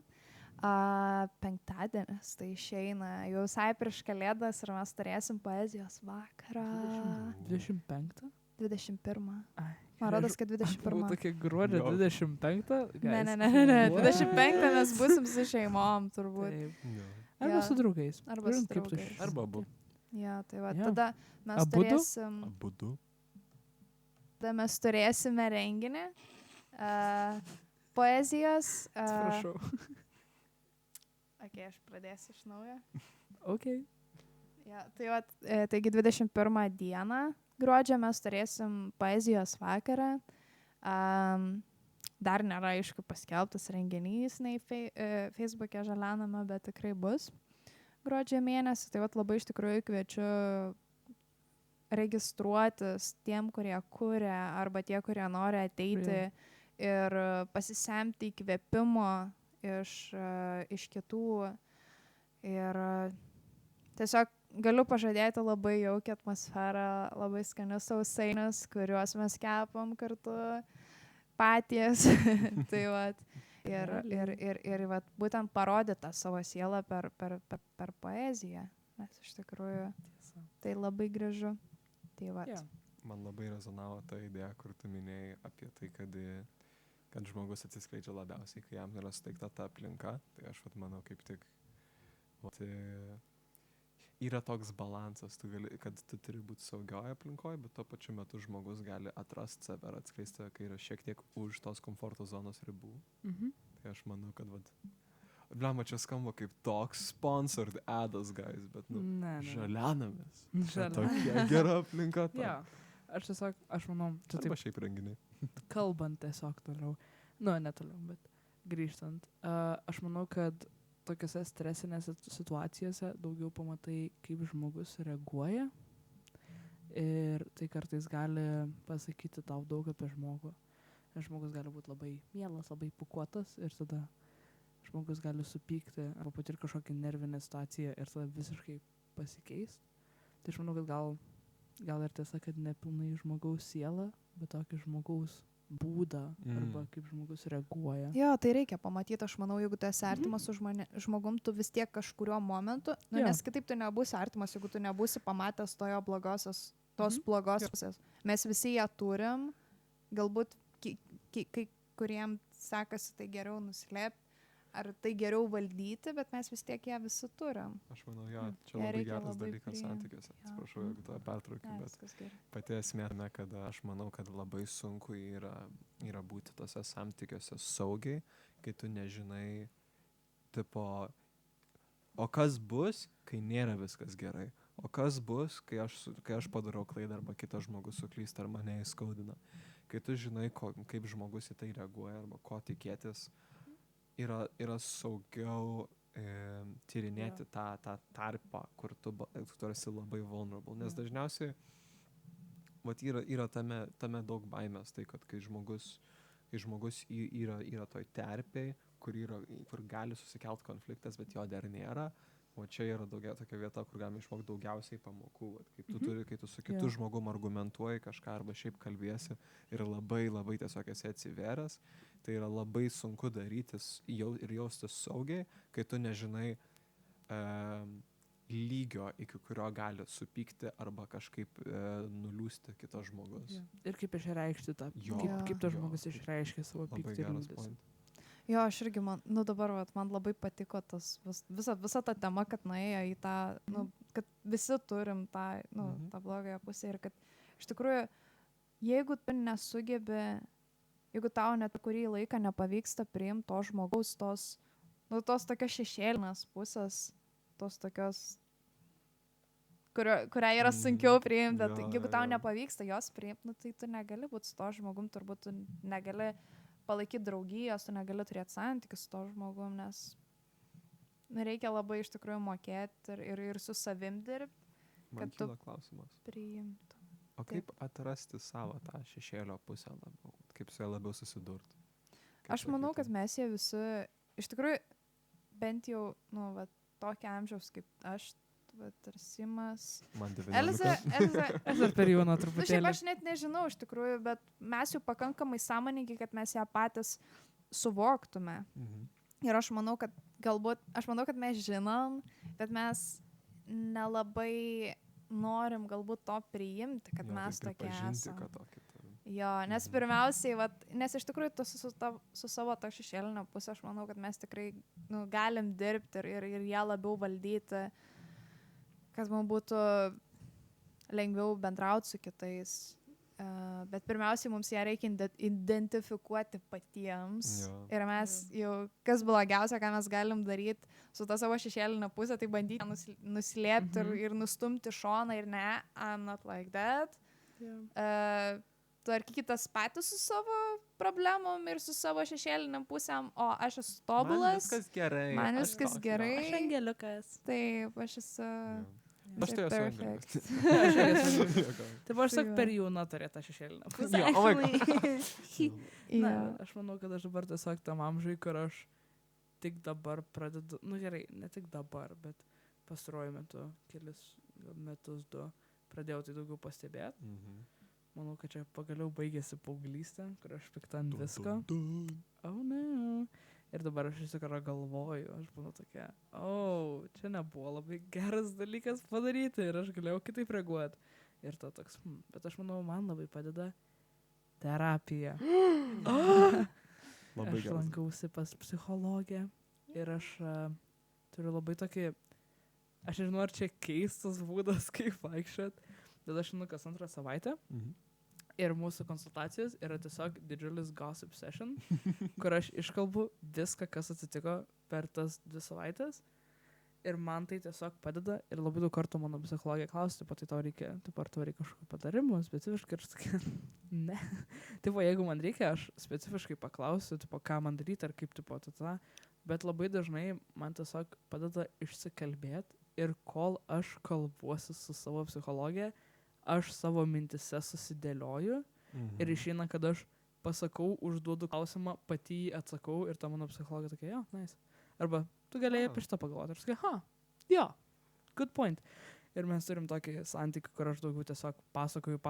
Penktadienis, tai išeina jau visai prieš Kalėdas ir mes turėsim poezijos vakarą. 25? 21. Man rodos, kad 21. Buvo tokia gruodžio 25? Ne. 25 mes būsim su šeimom, turbūt. Arba su draugais. Arba su draugais. Arba abu. Ja, tai va, tada mes turėsim... Abudu. Tada mes turėsime renginį. Poezijos. Atsiprašau. Ok, aš pradėsiu iš naujo. Ok. Ja, tai va, taigi 21 dieną gruodžio mes turėsim poezijos vakarą. Dar nėra, aišku, paskelbtas renginys, nei Facebook'e žalename, bet tikrai bus gruodžio mėnesį. Tai va, labai iš tikrųjų kviečiu registruotis tiem, kurie kuria, arba tie, kurie nori ateiti ir pasisemti įkvėpimo iš kitų. Ir tiesiog galiu pažadėti labai jaukią atmosferą, labai skanius sausainius, kuriuos mes kepam kartu patys. Tai vat. ir vat, būtent parodyti tą savo sielą per poeziją. Nes iš tikrųjų Tiesa. tai labai gražu. Tai vat. Jo. Man labai rezonavo ta idėja, kur tu minėjai apie tai, kad žmogus atsiskleidžia labiausiai, kai jam yra suteikta ta aplinka. Tai aš vat, manau, kaip tik vat, yra toks balansas, kad tu turi būti saugioje aplinkoje, bet tuo pačiu metu žmogus gali atrasti save ar atskleisti save, kai yra šiek tiek už tos komforto zonos ribų. Mhm. Tai aš manau, kad blema, čia skamba kaip toks sponsored adas, guys, bet Ne. žalianamis. Čia Žalia. tokia gera aplinka. Jo. Aš manau, čia Arba taip šiaip renginiai. kalbant tiesiog toliau. Ne toliau, bet grįžtant. Aš manau, kad tokiose stresinėse situacijose daugiau pamatai, kaip žmogus reaguoja. Ir tai kartais gali pasakyti tau daug apie žmogų. Ir žmogus gali būti labai mielas, labai pukuotas ir tada žmogus gali supykti arba patirti kažkokią nervinę situaciją ir tada visiškai pasikeis. Tai aš manau, kad gal ir tiesa, kad nepilnai žmogaus siela, bet tokį žmogaus būdą arba kaip žmogus reaguoja. Jo, tai reikia pamatyti, aš manau, jeigu tu esi artimas su žmogum, tu vis tiek kažkurio momentu, Jo. nes kitaip tu nebūsi artimas, jeigu tu nebūsi pamatęs tos blogosios pusės. Mes visi ją turim, galbūt kai kuriem sekasi tai geriau nuslėpti, ar tai geriau valdyti, bet mes vis tiek ją visi turim. Aš manau, jo, čia Ją labai reikia geras labai dalykas priimt. santykiuose. Jo. Atsiprašau, jeigu to pertraukiu, Ne, bet viskas gerai. pati esmė tame, kad aš manau, kad labai sunku yra būti tose santykiuose saugiai, kai tu nežinai, tipo, o kas bus, kai nėra viskas gerai. O kas bus, kai aš padarau klaidą arba kitas žmogus suklysta ar mane įskaudina. Kai tu žinai, kaip žmogus į tai reaguoja arba ko tikėtis, yra saugiau tyrinėti tą tarpą, kur tu esi labai vulnerable. Nes dažniausiai yra tame daug baimės, tai kad kai žmogus yra toj terpėj, kur gali susikelt konfliktas, bet jo dar nėra. O čia yra tokia vieta, kur galime išmokti daugiausiai pamokų. Kai tu su kitu žmogum argumentuoji kažką arba šiaip kalbėsi ir labai labai tiesiog esi atsiveręs, tai yra labai sunku darytis ir jaustis saugiai, kai tu nežinai lygio, iki kurio gali supykti arba kažkaip nuliūsti kitas žmogus. Jo. Ir kaip išreikšti tą, Jo, kaip tas jo. žmogus išreiškia savo Labai pyktį ir geras liūdesį. point. Jo, aš irgi, dabar man labai patiko visa ta tema, kad nuėjo į tą, kad visi turim tą, tą blogąją pusę ir kad iš tikrųjų, jeigu tu nesugebi, jeigu tau net kurį laiką nepavyksta priimti to žmogaus, tos tokios šešėlinės pusės, tos tokios, kurią yra sunkiau priimti, bet jeigu tau nepavyksta jos priimti, tai tu negali būti su to žmogum, turbūt tu negali palaikyti draugijos, tu negali turėti santykius su to žmogum, nes reikia labai iš tikrųjų mokėti ir su savim dirbti, Man kad tu kyla klausimas. priimtų. O kaip atrasti savo tą šešėlio pusę labiau? Kaip su ja labiau susidurti? Aš manau, kad mes jie visi, iš tikrųjų, bent jau, tokio amžiaus kaip aš, ir Simas. Man 19. Elza. Aš dar per jauna Šiaip truputėlį. aš net nežinau iš tikrųjų, bet mes jau pakankamai sąmoningi, kad mes ją patys suvoktume. Ir aš manau, kad kad mes žinom, bet mes nelabai norim galbūt to priimti, kad mes tokie esame. Jo, nes pirmiausiai, nes iš tikrųjų tu su savo to šešėlinio pusė, aš manau, kad mes tikrai galim dirbti ir ją labiau valdyti, kad man būtų lengviau bendrauti su kitais. Bet pirmiausiai mums ją reikia identifikuoti patiems. Jo. Ir mes jau, kas blogiausia, ką mes galim daryti su ta savo šešėlinė pusė, tai bandyti nuslėpti ir nustumti šoną ir ne, I'm not like that. Tvarkykitas patys su savo problemom ir su savo šešėliniam pusėm, o aš esu tobulas. Man viskas gerai. Aš angeliukas. Taip, aš esu... Aš tai esu angeliukas. Taip aš sak per jauna turėti tą šešėlinę pusę. Jo, oh my God. Na, aš manau, kad aš dabar tiesiog tam amžiui, kur aš tik dabar pradedu, gerai, ne tik dabar, bet pastaruoju metu, kelis metus pradėjau tai daugiau pastebėti. Manau, kad čia pagaliau baigėsi paauglystė, kur aš pikta ant visko. Oh no. Ir dabar aš iš tikrųjų galvoju, aš būnu tokia, čia nebuvo labai geras dalykas padaryti ir aš galėjau kitaip reaguoti. Ir to toks, bet aš manau, man labai padeda terapija. Labai Aš geras. lankausi pas psichologę ir aš turiu labai tokį, aš nežinau, ar čia keistas būdas, kaip vaikščiot, bet aš žinau, kas antrą savaitę. Mhm. Ir mūsų konsultacijos yra tiesiog didžiulis gossip session, kur aš iškalbu viską, kas atsitiko per tas 2 savaitės. Ir man tai tiesiog padeda. Ir labai daug kartų mano psichologija klausia, tai tau reikia, ar tau reikia kažkokių patarimų specifiškai. Ir aš sakai, ne. Tipo, jeigu man reikia, aš specifiškai paklausiu, tipo, ką man daryti, ar kaip, tipo, ta. Bet labai dažnai man tiesiog padeda išsikalbėti. Ir kol aš kalbuosi su savo psichologija, aš savo mintise susidėlioju ir išeina, kad aš pasakau, užduodu klausimą, pati jį atsakau ir ta mano psichologija tokia, jo, nice. Arba, tu galėjai apie šitą pagalvoti. Ir aš sakai, jo, good point. Ir mes turim tokį santykį, kur aš daugiau tiesiog pasakoju,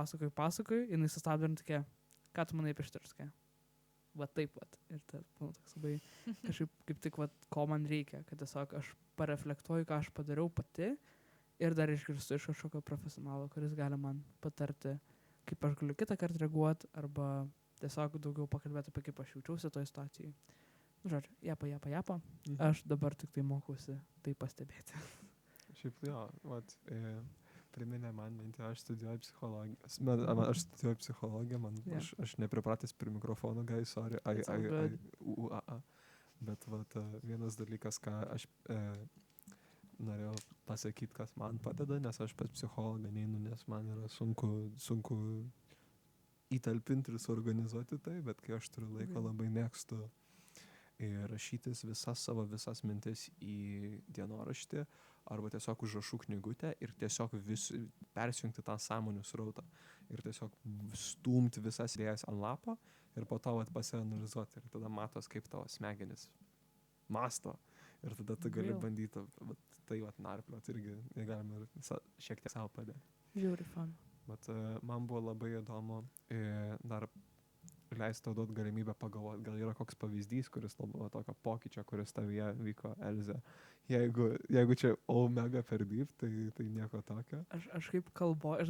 jinai sustabdo ir tokia, ką tu manai apie šitą, ir sakai, va taip, va. Ir tai, toks labai, kažkaip kaip tik, va, ko man reikia, kad tiesiog aš pareflektuoju, ką aš padariau pati. Ir dar išgirstu iš kažkokio profesionalo, kuris gali man patarti, kaip aš galiu kitą kartą reaguoti, arba tiesiog daugiau pakalbėti apie kaip aš jaučiausi toje situacijoje. Žodžiu, japa. Aš dabar tik tai mokausi tai pastebėti. Šiaip jo, priminė man mintį, aš studijuoju psichologiją, aš nepripratęs prie mikrofono, guys, sorry, bet vienas dalykas, ką aš norėjau pasakyti, kas man padeda, nes aš pas psichologą neinu, nes man yra sunku įtalpinti ir suorganizuoti tai, bet kai aš turiu laiko, labai mėgstu rašytis visas mintis į dienoraštį arba tiesiog užrašų knygutę ir tiesiog persijungti tą sąmonių srautą ir tiesiog stumti visas idėjas ant lapo ir po to pasianalizuoti ir tada matos, kaip tavo smegenis masto. Ir tada tu gali bandyti tai narplioti irgi galima šiek tiek savo padėti. Žiauri fun. Bet man buvo labai įdomu dar leisti tau duoti galimybę pagalvoti, gal yra koks pavyzdys, kuris buvo tokio pokyčio, kuris tavyje vyko, Elze. Jeigu čia omega per deep, tai nieko tokio. Aš kaip kalbu, aš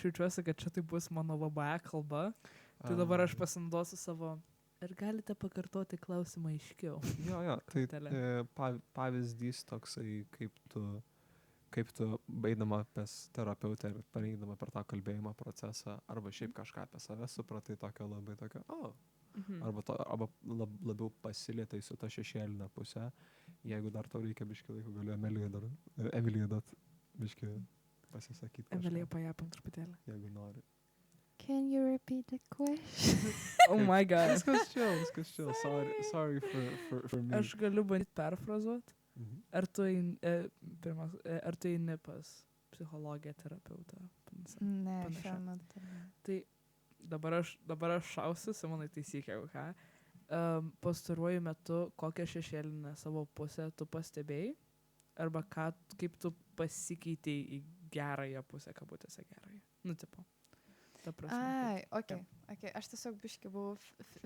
jaučiuosi, kad čia tai bus mano VBA kalba, tai dabar aš pasinaudosiu savo. Ar galite pakartoti klausimą aiškiau? Jo, tai pavyzdys toksai, kaip tu baidama pas terapeutę ir pareidama per tą kalbėjimo procesą, arba šiaip kažką apie save supratai tokio labai tokio, arba labiau pasilietai su ta šešėlinė pusė. Jeigu dar tau reikia biškį laiko, galiu Emilijai duot biškį pasisakyti. Emilijai pajapam truputėlį. Jeigu nori. Can you repeat the question? Oh my god. Viskas chill. Sorry for me. Aš galiu bandyti perfrazuoti. Ar tu eini pas psichologę, terapeutą? Ne, Panašiai. šiuo metu. Tai dabar aš šausiu, Simonai taisyk, jeigu ką. Pastaruoju metu, kokią šešėlinę savo pusę tu pastebėjai? Arba kaip tu pasikeitei į gerąją pusę, kabutėse gerąją? Nu, tipo. Ai, okay. Aš tiesiog biškį buvau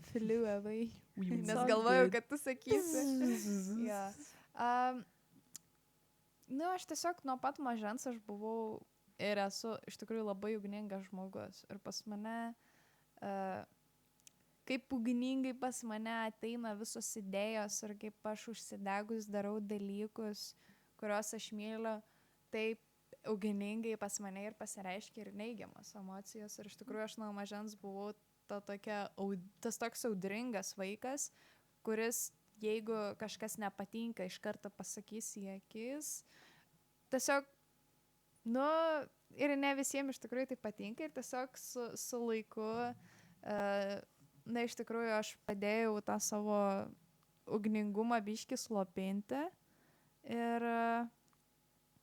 filiuevai, nes galvojau, kad tu sakysi. Aš tiesiog nuo pat mažens aš buvau ir esu iš tikrųjų labai ugningas žmogus. Ir pas mane, kaip ugningai pas mane ateina visos idėjos ir kaip aš užsidegus darau dalykus, kuriuos aš myliu, taip ugningai pas mane ir pasireiškia ir neigiamas emocijos. Ir iš tikrųjų aš nuo mažens buvau tas toks audringas vaikas, kuris, jeigu kažkas nepatinka, iš karto pasakys į akis. Tiesiog, ir ne visiems iš tikrųjų tai patinka ir tiesiog su laiku, iš tikrųjų aš padėjau tą savo ugningumą biškį slopinti. Ir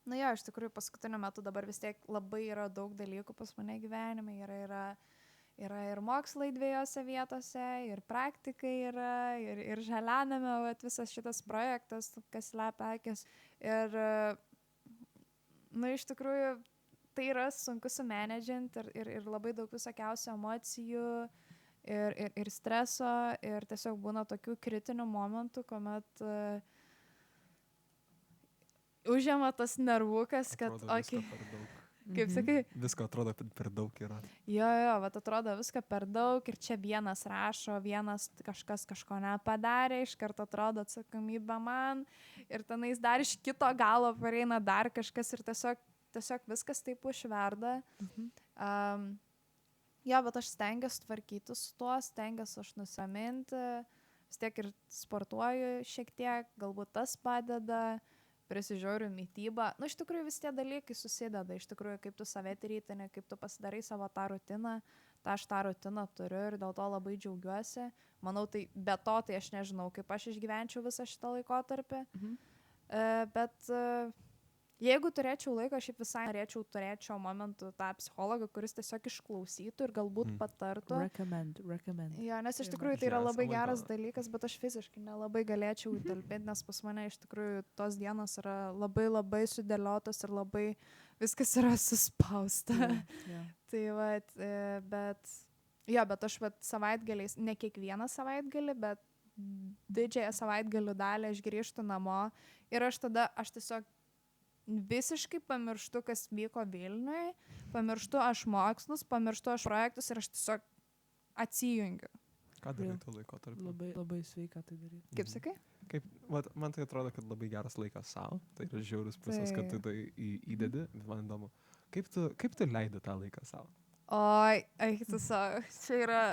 iš tikrųjų paskutiniu metu dabar vis tiek labai yra daug dalykų pas mane gyvenime. Yra ir mokslai 2 vietose, ir praktikai yra, ir žalianame visas šitas projektas, kas lepia akis. Ir, iš tikrųjų, tai yra sunku sumanagint ir labai daug visokiausių emocijų. ir streso, ir tiesiog būna tokių kritinių momentų, kuomet užėma tas nervukas, kad, Atrodo, visko okei, per daug. kaip sakai, Visko atrodo, kad per daug yra. jo, vat atrodo viską per daug ir čia vienas rašo, vienas kažkas kažko nepadarė, iš karto atrodo atsakomybė man ir tenais dar iš kito galo pareina dar kažkas ir tiesiog viskas taip užverda. Jo, bet aš stengiuosi tvarkyti su tuo, stengiuosi aš nusiraminti, vis tiek ir sportuoju šiek tiek, galbūt tas padeda, prisižiūriu mytybą. Nu, iš tikrųjų vis tie dalykai susideda, iš tikrųjų, kaip tu save rytinį, kaip tu pasidarai savo tą rutiną, aš tą rutiną turiu ir dėl to labai džiaugiuosi. Manau, tai be to, tai aš nežinau, kaip aš išgyvenčiau visą šitą laikotarpį, bet jeigu turėčiau laiko, aš visai norėčiau turėti šio momentu tą psichologą, kuris tiesiog išklausytų ir galbūt patartų. Recommend. Jo, nes iš Very tikrųjų much. tai yra Yes, labai oh my geras God. dalykas, bet aš fiziškai nelabai galėčiau įtalpinti, nes pas mane iš tikrųjų tos dienos yra labai labai sudėliotos ir labai viskas yra suspausta. Tai vat, bet aš savaitgaliais, ne kiekvieną savaitgalį, bet didžiąją savaitgalių dalį aš grįžtu namo ir aš tiesiog visiškai pamirštu, kas vyko Vilniuje, pamirštu aš mokslus, pamirštu aš projektus ir aš tiesiog atsijungiu. Ką daryti laiko tarp? Labai, labai sveika tai daryti. Kaip sakai? Man tai atrodo, kad labai geras laikas savo. Tai yra žiaurus pusės, kad tu tai įdedi. Man įdomu. Kaip tu leidi tą laiką savo? Oi, eik tu savo. Čia yra...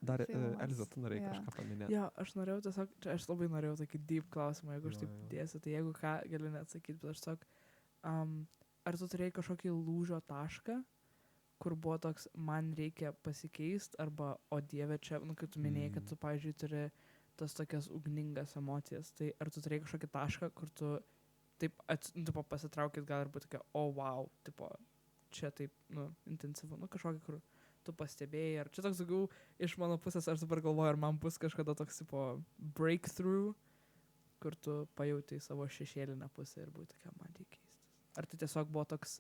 Dar, Filmas, Eliza, tu norėjai jo. kažką paminėti. Jo, aš norėjau tiesiog, aš labai norėjau tokį deep klausimą, jeigu aš Jo, taip jo. dėsiu, tai jeigu ką, galiu neatsakyti, bet aš tiesiog, ar tu turėjai kažkokį lūžio tašką, kur buvo toks, man reikia pasikeisti, arba, o dieve čia, nu, kai tu minėjai, kad tu, pavyzdžiui, turi tas tokias ugningas emocijas, tai ar tu turėjai kažkokį tašką, kur tu taip, tipo, pasitraukit gal ir būtų tokia, o, wow, tipo, čia taip, nu, intensyvu, nu, kažkokį, kur tu pastebėjai, ar čia toks daugiau iš mano pusės, aš dabar galvoju, ar man bus kažkada toks, tipo, breakthrough, kur tu pajautai savo šešėlinę pusę ir būtų tokia, man reikia keistis. Ar tai tiesiog buvo toks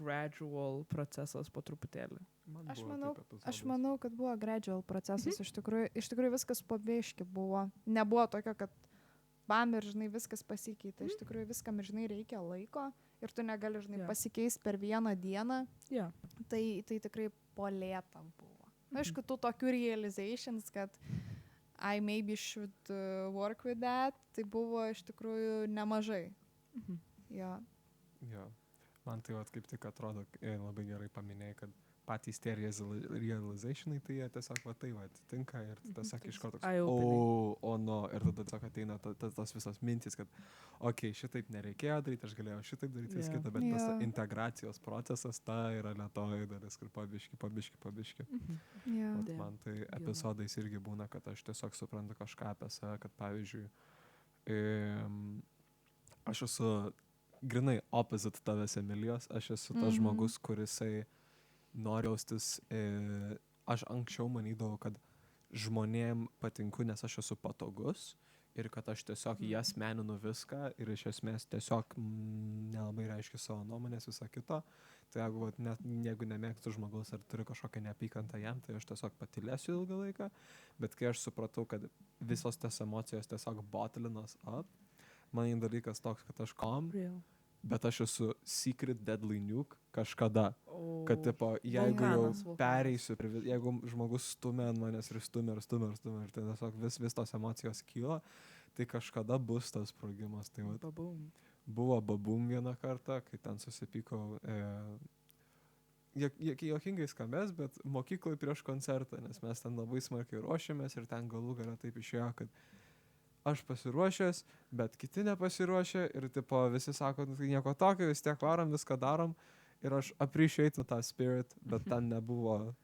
gradual procesas po truputėlį? Aš manau, kad buvo gradual procesas. Iš tikrųjų viskas po biškį buvo. Nebuvo tokio, kad bam ir, žinai, viskas pasikeitė. Iš tikrųjų viskam, žinai, reikia laiko ir tu negali, žinai, pasikeisti per vieną dieną. Yeah. Tai tikrai po lėtam buvo. Aišku, tų tokių realizations, kad I maybe should work with that, tai buvo iš tikrųjų nemažai. Jo. Jo. Man tai vat, kaip tik atrodo, labai gerai paminėjai, kad patys tie realizationai, tai jie tiesiog va tai va atitinka ir tu tiesiog iš karto ir tada tiesiog ateina tos visos mintis, kad okei, šitaip nereikėjo daryti, aš galėjau šitaip daryti, vis kitą, bet tas integracijos procesas, ta yra lėtoji dalis, kur pabiški. Man tai epizodais irgi būna, kad aš tiesiog suprantu kažką apie save, kad pavyzdžiui, aš esu grinai opposite tavęs, Emilijos, aš esu tas žmogus, kurisai nori jaustis, aš anksčiau manydavau, kad žmonėm patinku, nes aš esu patogus ir kad aš tiesiog jas meninu viską ir iš esmės tiesiog nelabai reiškiu savo nuomonės visą kito. Tai jeigu nemėgstu žmogaus ar turiu kažkokią neapykantą jam, tai aš tiesiog patylėsiu ilgą laiką. Bet kai aš supratau, kad visos tas emocijos tiesiog bottlinos up, man dalykas toks, kad aš bet aš esu secret deadly nuke kažkada. Kad, tipo, jeigu jau pereisiu, jeigu žmogus stumia ant manęs ir stumia, ir tai tiesiog vis tos emocijos kyla, tai kažkada bus tas sprogimas. Tai buvo babum vieną kartą, kai ten susipykau, juokingai skambės, bet mokyklai prieš koncertą, nes mes ten labai smarkiai ruošėmės ir ten galų gale taip išėjo, kad aš pasiruošęs, bet kiti nepasiruošę ir tipo, visi sako, tai nieko tokio, vis tiek varom, viską darom ir aš appreciate tą spirit, bet ten nebuvo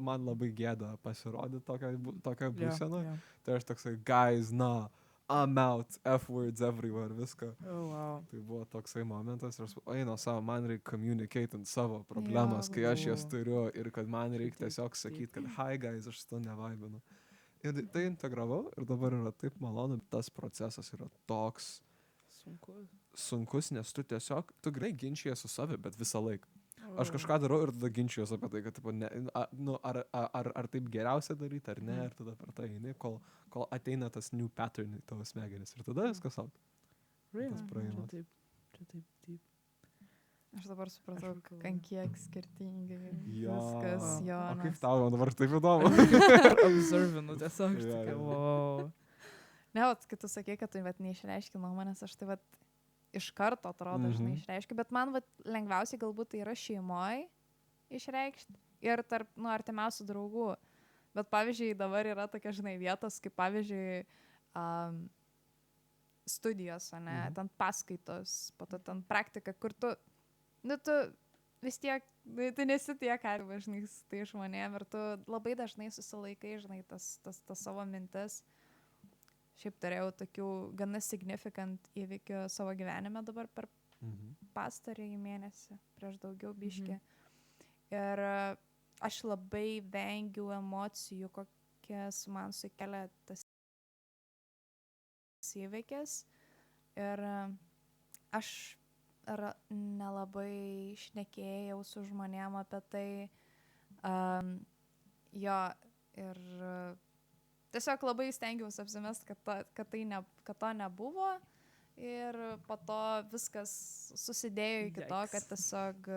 man labai gėda pasirodyti tokią būseną. Tai aš toksai, guys, I'm out, F-words everywhere, viską. Tai buvo toksai momentas ir aš einu savo, man reikia communicate savo problemas, kai aš jas turiu ir kad man reikia tiesiog sakyti, kad hi guys, aš su to nevaibinu. Ir tai integravau ir dabar yra taip malonu, tas procesas yra toks sunkus, nes tu tiesiog, tu gerai ginčyje su savi, bet visą laiką. Aš kažką darau ir tada ginčiuosi apie tai, kad, tipo, ne, ar taip geriausia daryti, ar ne, ir tada per tai eini, kol ateina tas new pattern į tavo smegenis. Ir tada viskas out. Tas praeina. Čia taip. Aš dabar supratau, Aš pagalvojau. ant kiek skirtingai Jo. viskas jo. O kaip nes- tau, man dabar taip įdomu. Observinu tiesiog, aš Jo, tokia, jo. wow. Ne, vat, kai tu sakei, kad tu vat neišreiški nuomonės, aš tai vat iš karto atrodo, žinai, išreiškiu, bet man vat lengviausiai galbūt tai yra šeimoje išreikšti ir tarp, artimiausių draugų. Bet pavyzdžiui, dabar yra tokia, žinai, vietos, kaip pavyzdžiui, studijos, ne, ten paskaitos, po to ten praktika, kur tu vis tiek, tu nesi tiek arba, žinai, su tai žmonėm ir tu labai dažnai susilaikai, žinai, tas savo mintis. Šiaip turėjau tokių gana significant įvykių savo gyvenime dabar per pastarąjį mėnesį, prieš daugiau biškį. Ir aš labai vengiu emocijų, kokias man sukelia tas įvykis. Ir aš nelabai šnekėjau su žmonėm apie tai. Jo, ir tiesiog labai stengiausi apsimest, kad to nebuvo. Ir po to viskas susidėjo iki to, kad tiesiog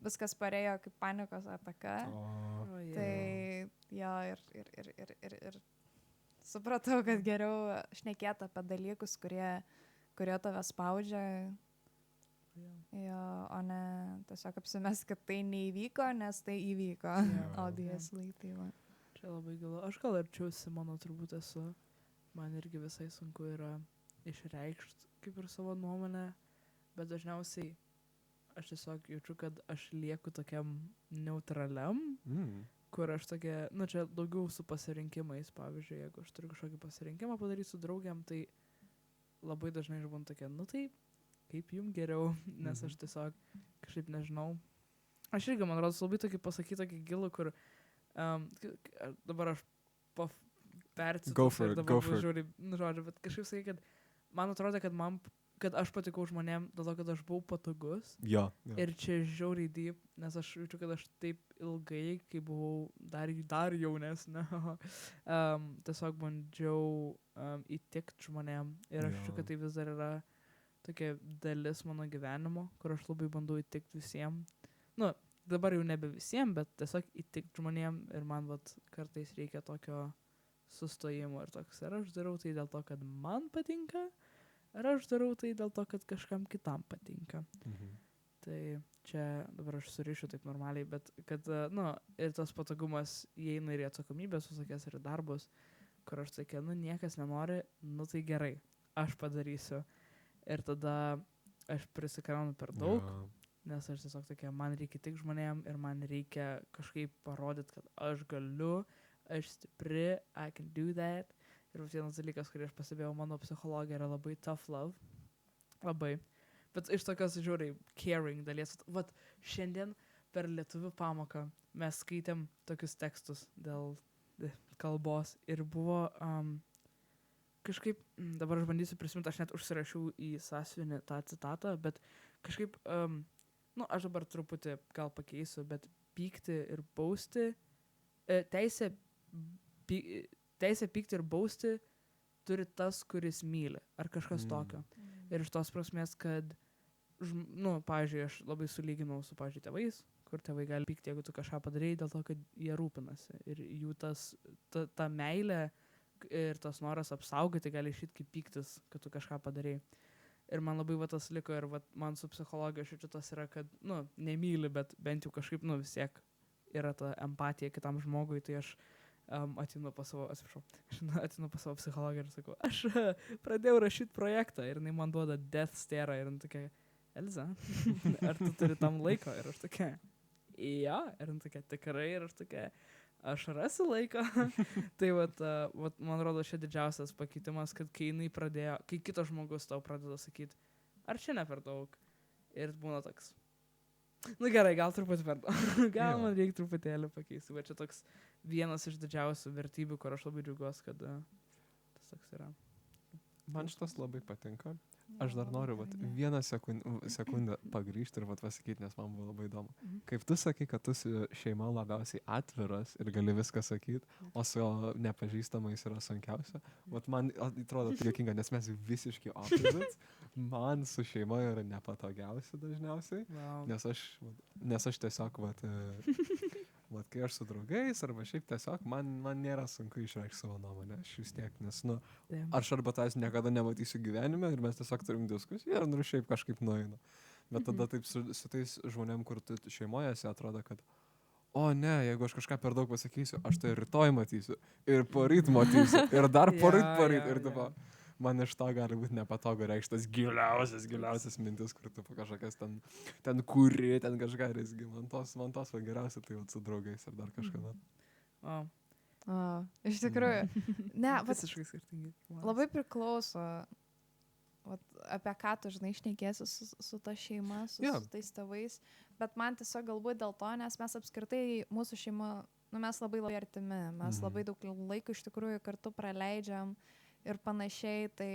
viskas parėjo kaip panikos ataka. Tai jo, ir supratau, kad geriau šnekėti apie dalykus, kurie tave spaudžia. Jo, o ne tiesiog apsimest, kad tai neįvyko, nes tai įvyko. Obviously, tai va. Čia labai gilu. Aš gal arčiau Simono turbūt esu. Man irgi visai sunku yra išreikšti kaip ir savo nuomonę, bet dažniausiai aš tiesiog jaučiu, kad aš lieku tokiam neutraliam, kur aš tokia, čia daugiau su pasirinkimais, pavyzdžiui, jeigu aš turiu kažkokį pasirinkimą padaryti su draugiam, tai labai dažnai aš būnu tokia, tai kaip jum geriau, nes aš tiesiog kažkaip nežinau. Aš irgi, man rodos, labai tokį pasakyti, tokį gilų, kur dabar aš percituosiu ir dabar žiūri, žodžiu, bet kažkaip sakai, kad man atrodo, kad aš patikau žmonėm dėl to, kad aš buvau patogus. Jo. Ir čia žiauriai deep, nes aš jaučiu, kad aš taip ilgai, kai buvau dar jaunesnė, tiesiog bandžiau įtikti žmonėm. Ir aš jaučiu, kad tai vis dar yra tokia dalis mano gyvenimo, kur aš labai bandau įtikti visiems. Dabar jau nebe visiems, bet tiesiog įtikti žmonėm ir man kartais reikia tokio sustojimo ir toks. Ar aš darau tai dėl to, kad man patinka, ar aš darau tai dėl to, kad kažkam kitam patinka. Tai čia dabar aš surišiu taip normaliai, bet kad, ir tas patogumas įeina ir į atsakomybės, visokias ir darbus, kur aš tokia, niekas nenori, tai gerai, aš padarysiu. Ir tada aš prisikraunu per daug. Nes aš tiesiog tokia, man reikia tik žmonėm ir man reikia kažkaip parodyti, kad aš galiu, aš stipri, I can do that. Ir vienas dalykas, kurį aš pasibėjau, mano psichologija yra labai tough love. Labai. Bet iš tokios žiūrai caring dalies. Vat šiandien per lietuvių pamoką mes skaitėm tokius tekstus dėl kalbos ir buvo kažkaip, dabar aš bandysiu prisiminti, aš net užsirašiau į sąsiuvinį tą citatą, bet kažkaip aš dabar truputį gal pakeisiu, bet pykti ir bausti, teisę pykti ir bausti turi tas, kuris myli, ar kažkas tokio. Ir iš tos prasmės, kad, pavyzdžiui, aš labai sulyginau su, pavyzdžiui, tėvais, kur tėvai gali pykti, jeigu tu kažką padarai, dėl to, kad jie rūpinasi. Ir jų ta meilė ir tas noras apsaugoti gali išeiti kaip pyktis, kad tu kažką padarai. Ir man labai tas liko ir man su psichologija šitas yra, kad, nemyli, bet bent jau kažkaip, vis tiek yra ta empatija kitam žmogui, tai aš atinu pas savo psichologiją ir sakau, aš pradėjau rašyti projektą ir jinai man duoda death stare ir jinai tokia, Elza, ar tu turi tam laiko? Ir aš tokia, jo, ir jinai tokia, tikrai, ir aš tokia, aš rasiu laiko. Tai man rodo šia didžiausias pakeitimas, kad kai kitas žmogus tau pradeda sakyti, ar čia ne per daug? Ir būna toks, gerai, gal truputį per daug. Gal man reikia truputėlį pakeisti. Bet čia toks vienas iš didžiausių vertybių, kur aš labai džiaugiuosi, kad tas toks yra. Man šitas labai patinka. Aš dar noriu vieną sekundę pagrįžti ir pasakyti, nes man buvo labai įdomu. Kaip tu sakai, kad tu su šeima labiausiai atviras ir gali viską sakyti, o su nepažįstamais yra sunkiausia. Vat man atrodo tai juokinga, nes mes visiškai opposites. Man su šeima yra nepatogiausia dažniausiai, Wow. nes aš tiesiog, vat, kai aš su draugais arba šiaip tiesiog, man nėra sunku išreikšti savo nuomonę. Aš vis tiek, nes, Damn. aš arba tavęs niekada nematysiu gyvenime ir mes tiesiog turim diskusiją ir šiaip kažkaip nueina. Bet tada taip su tais žmonėm, kur tu šeimoje esi, atrodo, kad o ne, jeigu aš kažką per daug pasakysiu, aš tai rytoj matysiu ir poryt matysiu ir dar poryt ir tipo, man iš to gali būti nepatogu reikštas giliausias mintis, kur tu kažkokias ten kuri, ten kažką rezgi. Man tos va geriausia, tai su draugais ar dar kažkada. Wow. Iš tikrųjų. Ne, Visiškai skirtingi. labai priklauso, apie ką tu, žinai, šnekėsi su ta šeima, su tais tėvais. Bet man tiesiog galbūt dėl to, nes mes apskritai, mūsų šeima, mes labai artimi, mes labai daug laiko iš tikrųjų kartu praleidžiam ir panašiai. Tai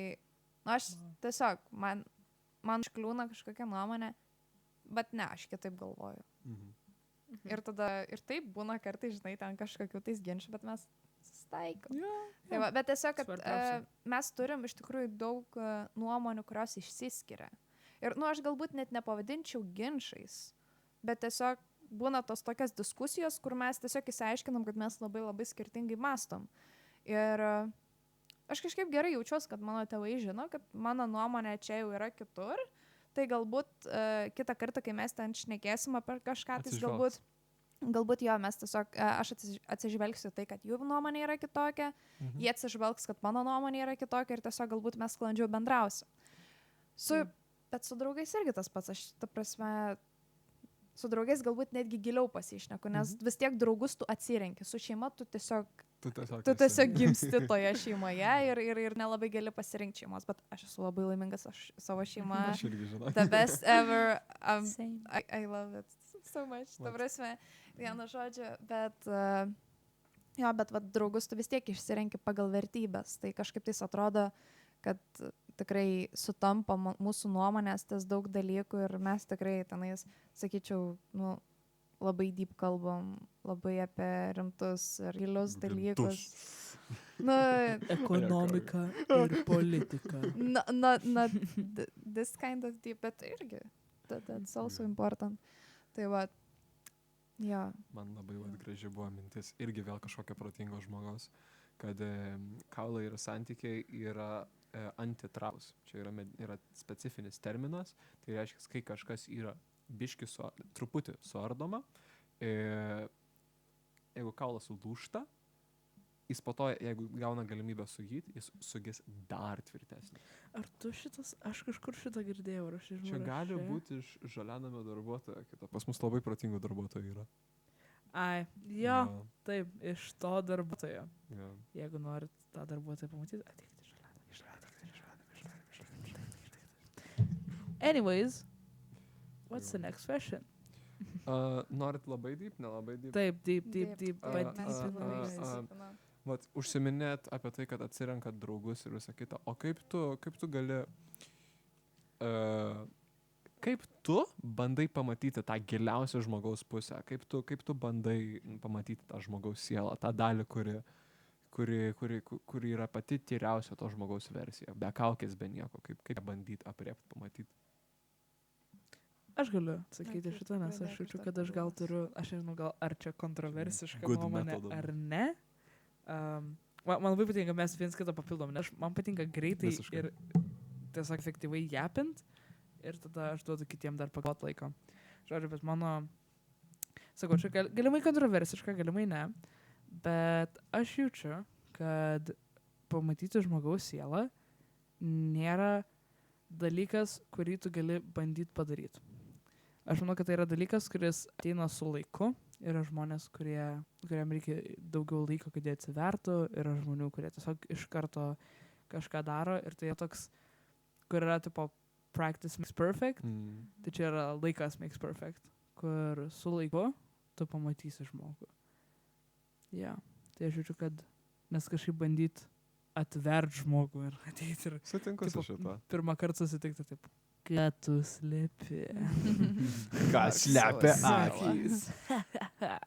aš tiesiog, man iškliūna kažkokia nuomonė, bet ne, aš kitaip galvoju. Ir tada, ir taip būna kartais, žinai, ten kažkokių tais ginčių, bet mes susitaikom. Tai va, bet tiesiog, kad mes turim iš tikrųjų daug nuomonių, kurios išsiskiria. Ir, aš galbūt net nepavadinčiau ginčais, bet tiesiog būna tos tokias diskusijos, kur mes tiesiog įsiaiškinam, kad mes labai skirtingai mąstom. Ir aš kažkaip gerai jaučiuosi, kad mano tėvai žino, kad mano nuomonė čia jau yra kitur. Tai galbūt kitą kartą, kai mes ten šnekėsim apie kažką, tai galbūt jo, mes tiesiog, aš atsižvelgsiu tai, kad jų nuomonė yra kitokia, jie atsižvelgs, kad mano nuomonė yra kitokia ir tiesiog galbūt mes sklandžiau bendrausim. Bet su draugais irgi tas pats, aš, ta prasme, su draugais galbūt netgi giliau pasišneku, nes vis tiek draugus tu atsirenki, su šeima tu tiesiog gimsti toje šeimoje ir nelabai gali pasirinkti šeimos, bet aš esu labai laimingas, aš savo šeimą, Aš irgi žinau. the best ever, Same. I love it so much, ta prasme, vieno žodžio, bet draugus tu vis tiek išsirenki pagal vertybės, tai kažkaip tais atrodo, kad tikrai sutampa mūsų nuomonės ties daug dalykų ir mes tikrai tenais, sakyčiau, labai deep kalbam, labai apie rimtus ir gilius dalykus. Ekonomika ir politika. Not this kind of deep, bet irgi, that's also important. Tai va, jo. Man labai graži buvo mintis, irgi vėl kažkokio protingo žmogaus, kad kaulai ir santykiai yra antitraus. Čia yra specifinis terminas, tai reiškia, kai kažkas yra biški truputį suardoma, jeigu kaulas sulūžta, jis po to, jeigu gauna galimybę sugyti, jis sugis dar tvirtesnį. Ar tu aš kažkur šitą girdėjau, ar aš žinau. Čia gali būti iš žalianamio darbuotojo, pas mus labai protingų darbuotojų yra. Ai, jo, taip, iš to darbuotojo. Jo. Jeigu norit tą darbuotoją pamatyti, ateikite Anyways, what's the next question? Norit labai deep, nelabai deep? Taip, deep, Vat, užsiminėt apie tai, kad atsirenkat draugus ir visą kitą. O kaip tu gali... Kaip tu bandai pamatyti tą giliausią žmogaus pusę? Kaip tu bandai pamatyti tą žmogaus sielą, tą dalį, kuri yra pati tyriausia to žmogaus versija, be kaukės, be nieko? Kaip bandyti apriepti, pamatyti? Aš galiu sakyti šitą, nes aš jaučiu, kad aš gal turiu, aš nežinau, gal ar čia kontroversiška nuomonė, ar ne. Man labai patinka, mes viens kitą papildom, nes man patinka greitai ir tiesiog efektyviai japint ir tada aš duodu kitiem dar pagalvot laiko. Žodžiu, bet mano, sakau, čia galimai kontroversiška, galimai ne, bet aš jaučiu, kad pamatyti žmogaus sielą nėra dalykas, kurį tu gali bandyti padaryti. Aš manau, kad tai yra dalykas, kuris ateina su laiku. Yra žmonės, kuriam reikia daugiau laiko, kad jie atsivertų. Yra žmonių, kurie tiesiog iš karto kažką daro. Ir tai yra toks, kur yra tipo practice makes perfect. Tai čia yra laikas makes perfect. Kur su laiku tu pamatysi žmogų. Ja. Tai aš jaučiu, kad nes kažkaip bandyti atvert žmogų ir ateiti ir Sutinku su tipo, šito. pirmą kartą susitikti taip, ką tu slėpi. Ką slepia akys? akys.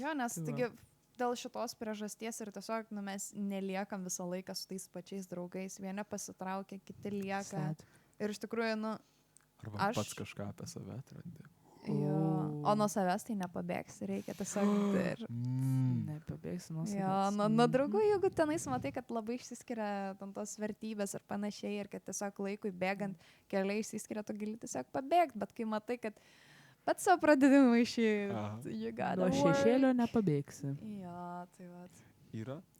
Jo, nes Tai va. taigi dėl šitos priežasties ir tiesiog mes neliekam visą laiką su tais pačiais draugais. Vieni pasitraukia, kiti lieka. Sad. Ir iš tikrųjų, Arba Aš- pats kažką apie save atrandi. jo, o nuo savęs tai nepabėgsi, reikia tiesiog ir... Nepabėgsi nuo Jo, savęs. nuo draugų, jeigu tenais matai, kad labai išsiskiria ten tos vertybės ir panašiai, ir kad tiesiog laikui bėgant keliai išsiskiria, tu gali tiesiog pabėgti, bet kai matai, kad pats savo pradedi maišyti, Aha. Nuo šešėlio nepabėgsi. Jo, tai va.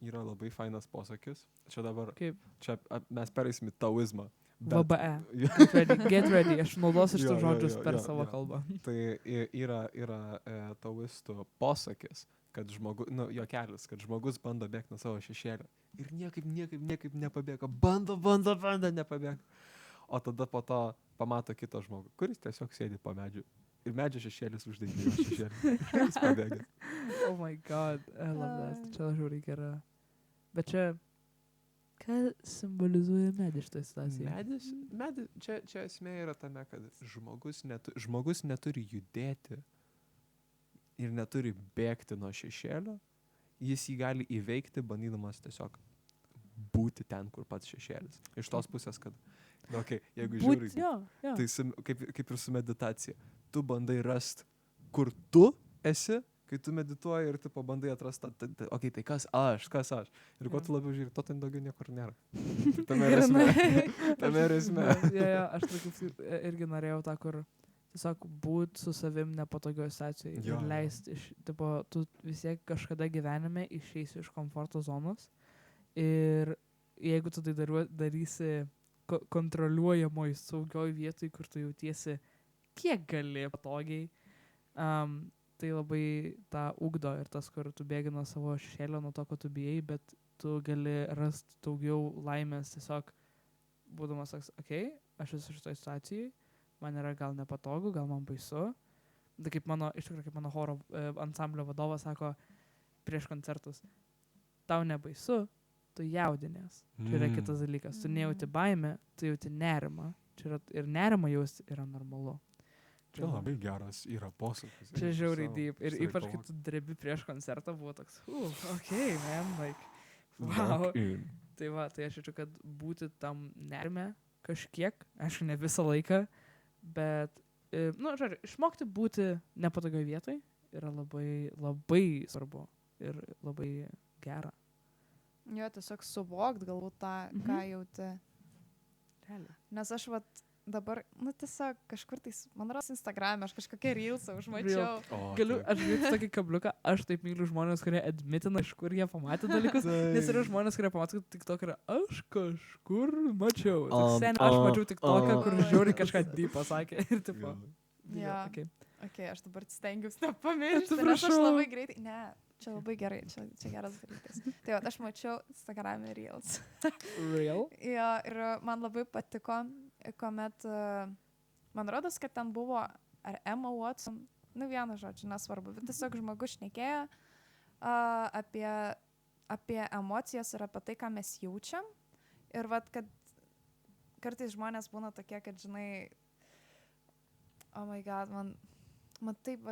Yra labai fainas posakis. Čia dabar, Kaip? mes pereisim į taoizmą. VBE. Jo, Get ready. Aš naudosiu Jo, šitus jo, žodžius jo, per jo, savo jo. kalbą. Tai yra taoistų posakis, kad žmogus, juokelis, kad žmogus bando bėgti nuo savo šešėlio. Ir niekaip nepabėga. Bando nepabėga. O tada po to pamato kitą žmogų, kuris tiesiog sėdi po medžiu. Ir medžio šešėlis uždengia jo šešėlį. Jis pabėga. Oh my god. I love that. Čia žiūri gera. Bet čia, ką simbolizuoja medis šitoj situacijai? Medis, čia esmė yra tame, kad žmogus neturi judėti ir neturi bėgti nuo šešėlio. Jis jį gali įveikti, bandydamas tiesiog būti ten, kur pats šešėlis. Iš tos pusės, kad, jeigu žiūri, Jo. tai kaip ir su meditacija. Tu bandai rasti, kur tu esi, kai tu medituoji ir tu pabandai atrasti, tai kas aš. Ir kuo tu labiau žiūri, to ten daugiau niekur nėra. Tame ir esmė. Tame ir esmė. Jo, aš irgi norėjau tą, kur tiesiog būt su savim nepatogioje situacijoje Jo. ir leisti, tu vis tiek kažkada gyvenime išeisi iš komforto zonos ir jeigu tu tai darysi kontroliuojamoj saugioj vietoj, kur tu jautiesi kiek gali patogiai, tai labai tą ugdo ir tas, kur tu bėgi nuo savo šešėlio, nuo to, ko tu bijai, bet tu gali rasti daugiau laimės tiesiog būdamas toks, aš esu šitoj situacijai, man yra gal nepatogu, gal man baisu. Tai kaip mano choro ansamblio vadovas sako prieš koncertus, tau nebaisu, tu jaudinės. Čia yra kitas dalykas. Tu nejauti baimę, tu jauti nerimą. Ir nerimą jausti yra normalu. Čia labai geras yra posakis. Čia žiauriai deep. Ir ypač, kai tu drebi prieš koncertą, buvo toks, man, like, wow. Tai va, tai aš jaučiu, kad būti tam nerime kažkiek, aišku, ne visą laiką, bet, žodžiu, išmokti būti nepatogioj vietoj yra labai, labai svarbu ir labai gera. Jo, tiesiog suvokt galbūt tą, ką jauti. Realiai. Nes aš dabar, tiesiog kažkur tais, man rodos Instagram'e, aš kažkokią reelsą užmačiau. Aš žiūrėjau tokį kabliuką, aš taip myliu žmonės, kurie admitina, iš kur jie pamatė dalykus, nes yra žmonės, kurie pamatė TikTok ir aš kažkur mačiau. Aš mačiau TikToką, kur žiūri kažką deep pasakė ir tipo. Jo. Okay. Aš dabar stengiuosi nepamiršti, nes aš Atsiprašau. labai greitai, čia labai gerai, čia geras dalykas. Tai aš mačiau Instagram'e reels. Real? Jo, ir man labai patiko, kuomet, man rodos, kad ten buvo ar Emma Watson, vieną žodžiu, nesvarbu, bet tiesiog žmogus šnekėjo apie emocijas ir apie tai, ką mes jaučiam. Ir kad kartais žmonės būna tokie, kad, žinai, oh my god, man taip,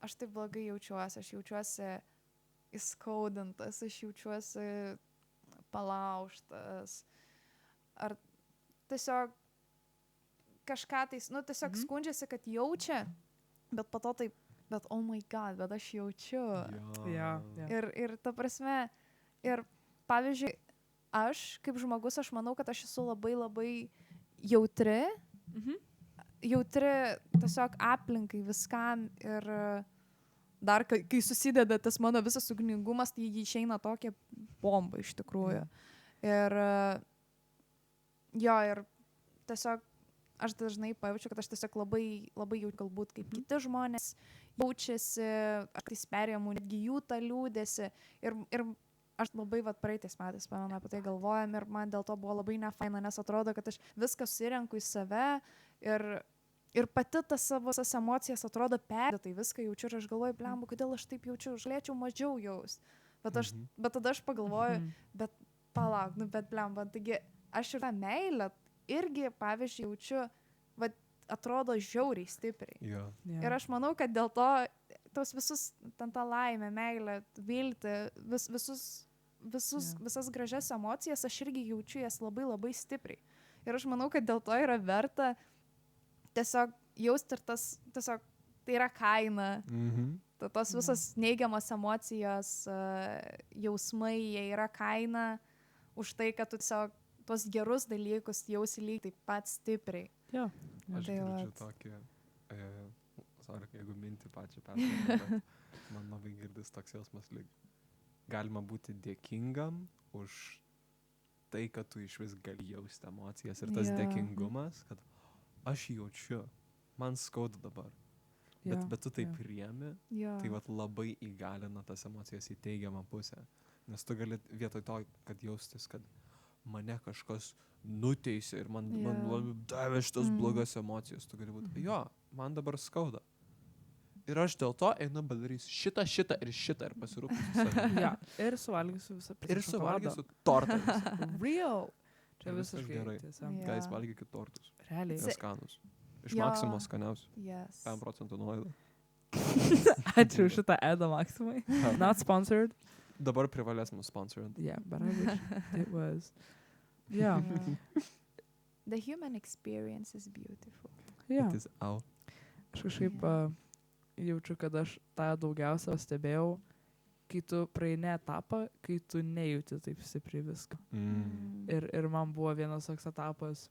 aš taip blogai jaučiuosi, aš jaučiuosi įskaudintas, aš jaučiuosi palaužtas, ar tiesiog kažką tais, tiesiog skundžiasi, kad jaučia, bet po to taip, bet oh my god, bet aš jaučiu. Ja. Ir ta prasme, ir pavyzdžiui, aš kaip žmogus, aš manau, kad aš esu labai labai jautri, jautri tiesiog aplinkai, viskam ir dar, kai susideda tas mano visas ugningumas, tai jį išeina tokia bomba iš tikrųjų. Ir ir tiesiog aš dažnai pajaučiu, kad aš tiesiog labai, labai jaučiu galbūt kaip kiti žmonės jaučiasi, aš tai perėmu netgi jų tą liūdėsi ir aš labai praeitais metais, pamenu, apie tai galvojam ir man dėl to buvo labai nefaina, nes atrodo, kad aš viską susirenku į save ir pati tas savo emocijas atrodo perdėtai, viską jaučiu ir aš galvoju, blembu, kodėl aš taip jaučiu, aš galėčiau mažiau jaust. Bet tada aš pagalvoju, bet palauk, nu bet blemba, taigi aš ir tą meilę irgi, pavyzdžiui, jaučiu, va, atrodo žiauriai stipriai. Jo. Jo. Ir aš manau, kad dėl to tos visus, ten tą laimę, meilę, viltį, visas gražias emocijas, aš irgi jaučiu jas labai labai stipriai. Ir aš manau, kad dėl to yra verta tiesiog jausti ir tas, tiesiog tai yra kaina. Tos visas neigiamas emocijos, jausmai, jie yra kaina už tai, kad tu tiesiog tuos gerus dalykus jausi lyg taip pat stipriai. Jo. Aš Tai girdžiu vat. tokį, sorry, jeigu mintį pačią perskaitau, man labai girdis toks jausmas lyg. Galima būti dėkingam už tai, kad tu iš vis gali jausti emocijas ir tas Jo. dėkingumas, kad aš jaučiu, man skauda dabar, bet tu tai priemi, Jo. tai vat labai įgalina tas emocijas į teigiamą pusę, nes tu gali vietoj to, kad jaustis, kad mane kažkas nuteisė ir man labai davė šitas blogas emocijas, tu gali būti, jo, man dabar skauda. Ir aš dėl to einu padarysiu šitą ir šitą ir pasirūpinsiu savimi. Ja, ir suvalgysiu visą Ir suvalgysiu tortą visą. Real. Čia Ir viskas visiškai gerai. tiesa. Jo. Guys, valgykit tortus. Realiai. Jie skanus. Iš Jo. Maksimos skaniausių. Yes. 5% nuolaida. Ačiū už šitą edą Maksimai. Not sponsored. Dabar privalės mus sponsorint. Yeah, but I wish it was. Yeah. The human experience is beautiful. Yeah. It is out. Aš kažkaip jaučiu, kad aš tą daugiausia pastebėjau, kai tu praeini etapą, kai tu nejauti taip stipriai viską. Ir man buvo vienas toks etapas,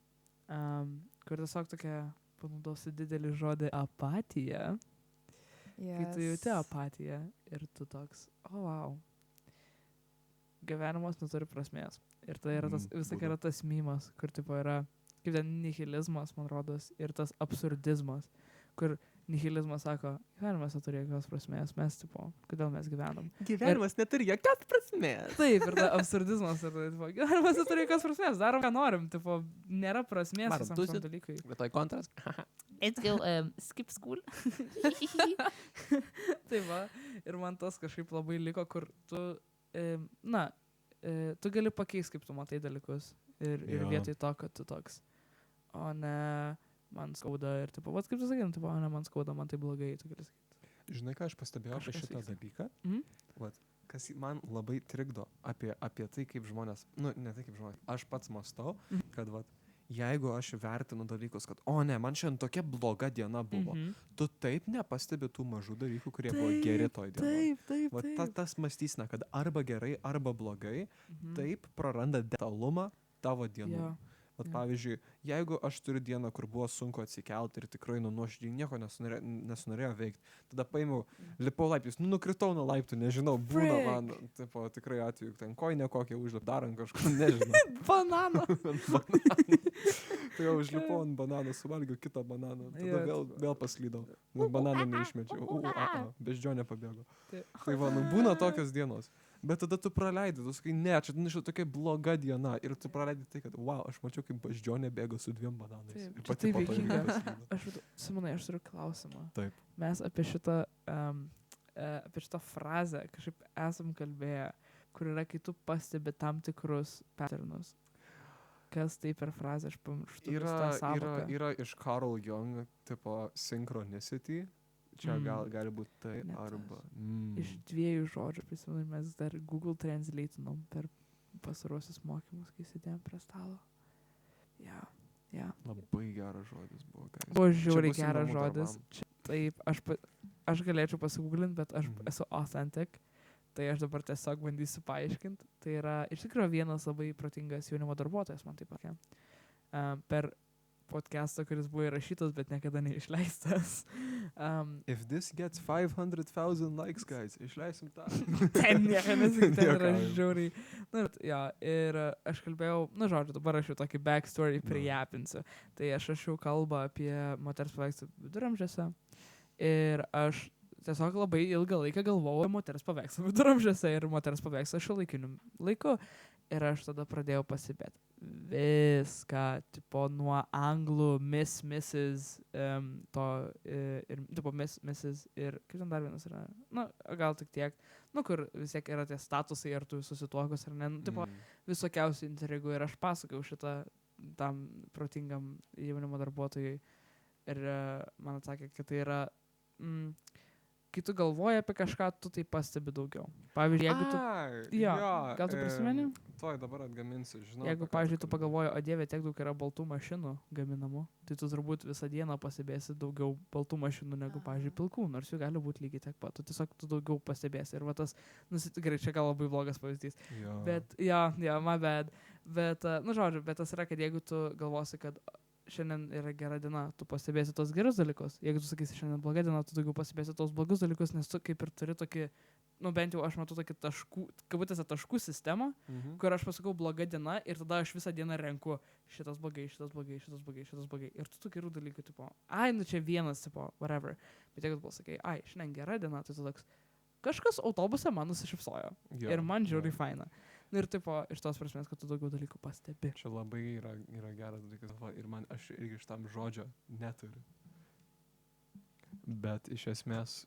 kur tiesiog tokia, panaudosiu didelį žodį, apatija. Kai tu jauti apatiją ir tu toks, wow, gyvenimas neturi prasmės. Ir tai yra tas, vis tik yra tas mymas, kur tipo yra, kaip ten nihilizmas, man rodos, ir tas absurdizmas, kur nihilizmas sako, gyvenimas neturi jokios prasmės, mes tipo, kodėl mes gyvenam. Gyvenimas neturi jokios prasmės. Taip, ir ta absurdizmas, ir tipo, gyvenimas neturi jokios prasmės, darom, ką norim, tipo, nėra prasmės Varom visam tūsit. šiam dalykui. Vietoj kontras. Let's go skip school. Tai va, ir man tas kažkaip labai liko, kur tu, tu gali pakeisti, kaip tu matai dalykus. Ir Jo. vietoj to, kad tu toks, o ne, man skauda. Ir taip, vat kaip tu sakai, tipo, o ne, man skauda, man tai blogai, tu gali sakyti. Žinai, ką aš pastebėjau apie Kažkas šitą vyksta. dalyką? Mhm. Vat, kas man labai trikdo apie tai, kaip žmonės, nu, ne tai kaip žmonės, aš pats mąstau, kad vat, jeigu aš vertinu dalykus, kad, o ne, man šiandien tokia bloga diena buvo, tu taip nepastebi tų mažų dalykų, kurie buvo geri toj dienoj. Taip. Vat tas mąstysena, kad arba gerai, arba blogai, taip praranda detalumą tavo dienų. Jo. Vat Jo. pavyzdžiui, jeigu aš turiu dieną, kur buvo sunku atsikelti ir tikrai nuoširdžiai nieko nesunorėjau veikti, tada paėmiau, lipau laiptais, nukritau nuo laiptų, nežinau, būna Frick. man, tipo, tikrai atveju, ten koinė kokia užlip, darant kažką, nežinau. Banano. Ant bananų. Tai jau užlipau ant bananų, suvalgiau kitą bananą, tada Jo, vėl paslydau, nes bananą neišmečiau, beždžionė pabėgo. Taip. Tai va, būna tokios dienos. Bet tada tu praleidai, tu sakai, ne, čia tokia bloga diena. Ir tu praleidai tai, kad, wow, aš mačiau, kaip beždžionė bėgo su 2 bananais. Taip, Ir čia pati taip po to irgi juokinga. paslydo. Simonai, aš turiu klausimą. Taip. Mes apie šitą frazę kažkaip esam kalbėję, kur yra, kai tu pastebi tam tikrus patternus. Kas tai per frazę, aš pamirštu. Yra iš Carl Jung, tipo, synchronicity. Čia gali būti tai, Ne arba... Iš 2 žodžių, prisimenu, mes dar Google Translate'inom per pasarosius mokymus, kai sėdėjom prie stalo. Ja. Labai geras žodis buvo, guys. Buvo Čia žiauriai bus geras įdomu žodis. darbam. Čia, taip, aš galėčiau pasigūglinti, bet aš esu authentic. Tai aš dabar tiesiog bandysiu paaiškinti. Tai yra iš tikrųjų vienas labai protingas jaunimo darbuotojas, man taip pasakė. Per podcastą, kuris buvo įrašytas, bet niekada neišleistas. If this gets 500,000 likes, guys, išleisim tą. Ten nieko nesakyt, ten yra Juokauju. žiauriai. Na, ir aš kalbėjau, žodžiu, dabar aš jau tokį backstory prijapinsiu. Tai aš rašiau kalbą apie moters paveikslą viduramžiuose. Ir aš tiesiog labai ilgą laiką galvojau apie moters paveikslą viduramžiuose ir moters paveikslą šiuolaikiniu laiku. Ir aš tada pradėjau pasibėti. viską, tipo, nuo anglų, Miss, Mrs, to, ir, tipo, Mrs, ir, kaip ten dar vienas yra, nu, gal tik tiek, nu, kur vis tiek yra tie statusai, ar tu susituokus, ar ne, nu, tipo, visokiausių intrigų ir aš pasakau šitą tam protingam jaunimo darbuotojui ir man atsakė, kad tai yra, kai tu galvoji apie kažką, tu tai pastebi daugiau. Pavyzdžiui, jeigu tu... Jo, gal tu prisimeni? Tuoj dabar atgaminsiu, žinau. Jeigu, pavyzdžiui, tu pagalvoji, o dieve, tiek daug yra baltų mašinų gaminamų, tai tu turbūt visą dieną pasibėsi daugiau baltų mašinų negu, pavyzdžiui, pilkų, nors jų gali būti lygiai tiek pat. Tu tiesiog tu daugiau pasibėsi. Ir va tas, gerai, čia gal labai blogas pavyzdys. Jo. Bet, my bad. Bet, nu žodžiu, bet tas yra, kad jeigu tu galvosi, kad šiandien yra gera diena, tu pastebėsi tos gerus dalykus. Jeigu tu sakysi šiandien bloga diena, tu daugiau pastebėsi tos blogus dalykus, nes tu kaip ir turi tokį, nu bent jau aš matau tokį kabutėse taškų sistemą, kur aš pasakau bloga diena ir tada aš visą dieną renku šitas blogai, šitas blogai, šitas blogai, šitas blogai. Ir tu tų gerų dalykų, tipo, nu čia vienas, tipo, whatever. Bet jeigu tu pasakai, šiandien gera diena, tai tu toks, kažkas autobuse man nusišypsojo. Ir man žiūri faina. Ir tipo, iš tos prasmės, kad tu daugiau dalykų pastebi. Čia labai yra geras dalykas. Ir man, aš irgi šitam žodžio neturiu. Bet iš esmės,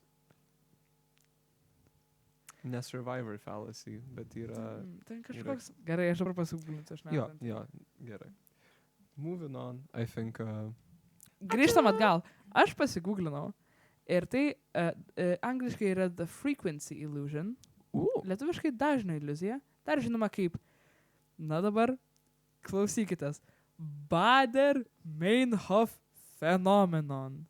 ne survivor fallacy, bet yra... Tai kažkoks... Gerai, aš dabar pasigūlinti, aš nežinau. Jo, gerai. Moving on, I think... Grįžtam atgal. Aš pasigūglinau. Ir tai angliškai yra the frequency illusion. Lietuviškai dažnio iliuzija. Dar žinoma kaip, na dabar, klausykitės, Bader-Meinhof phenomenon.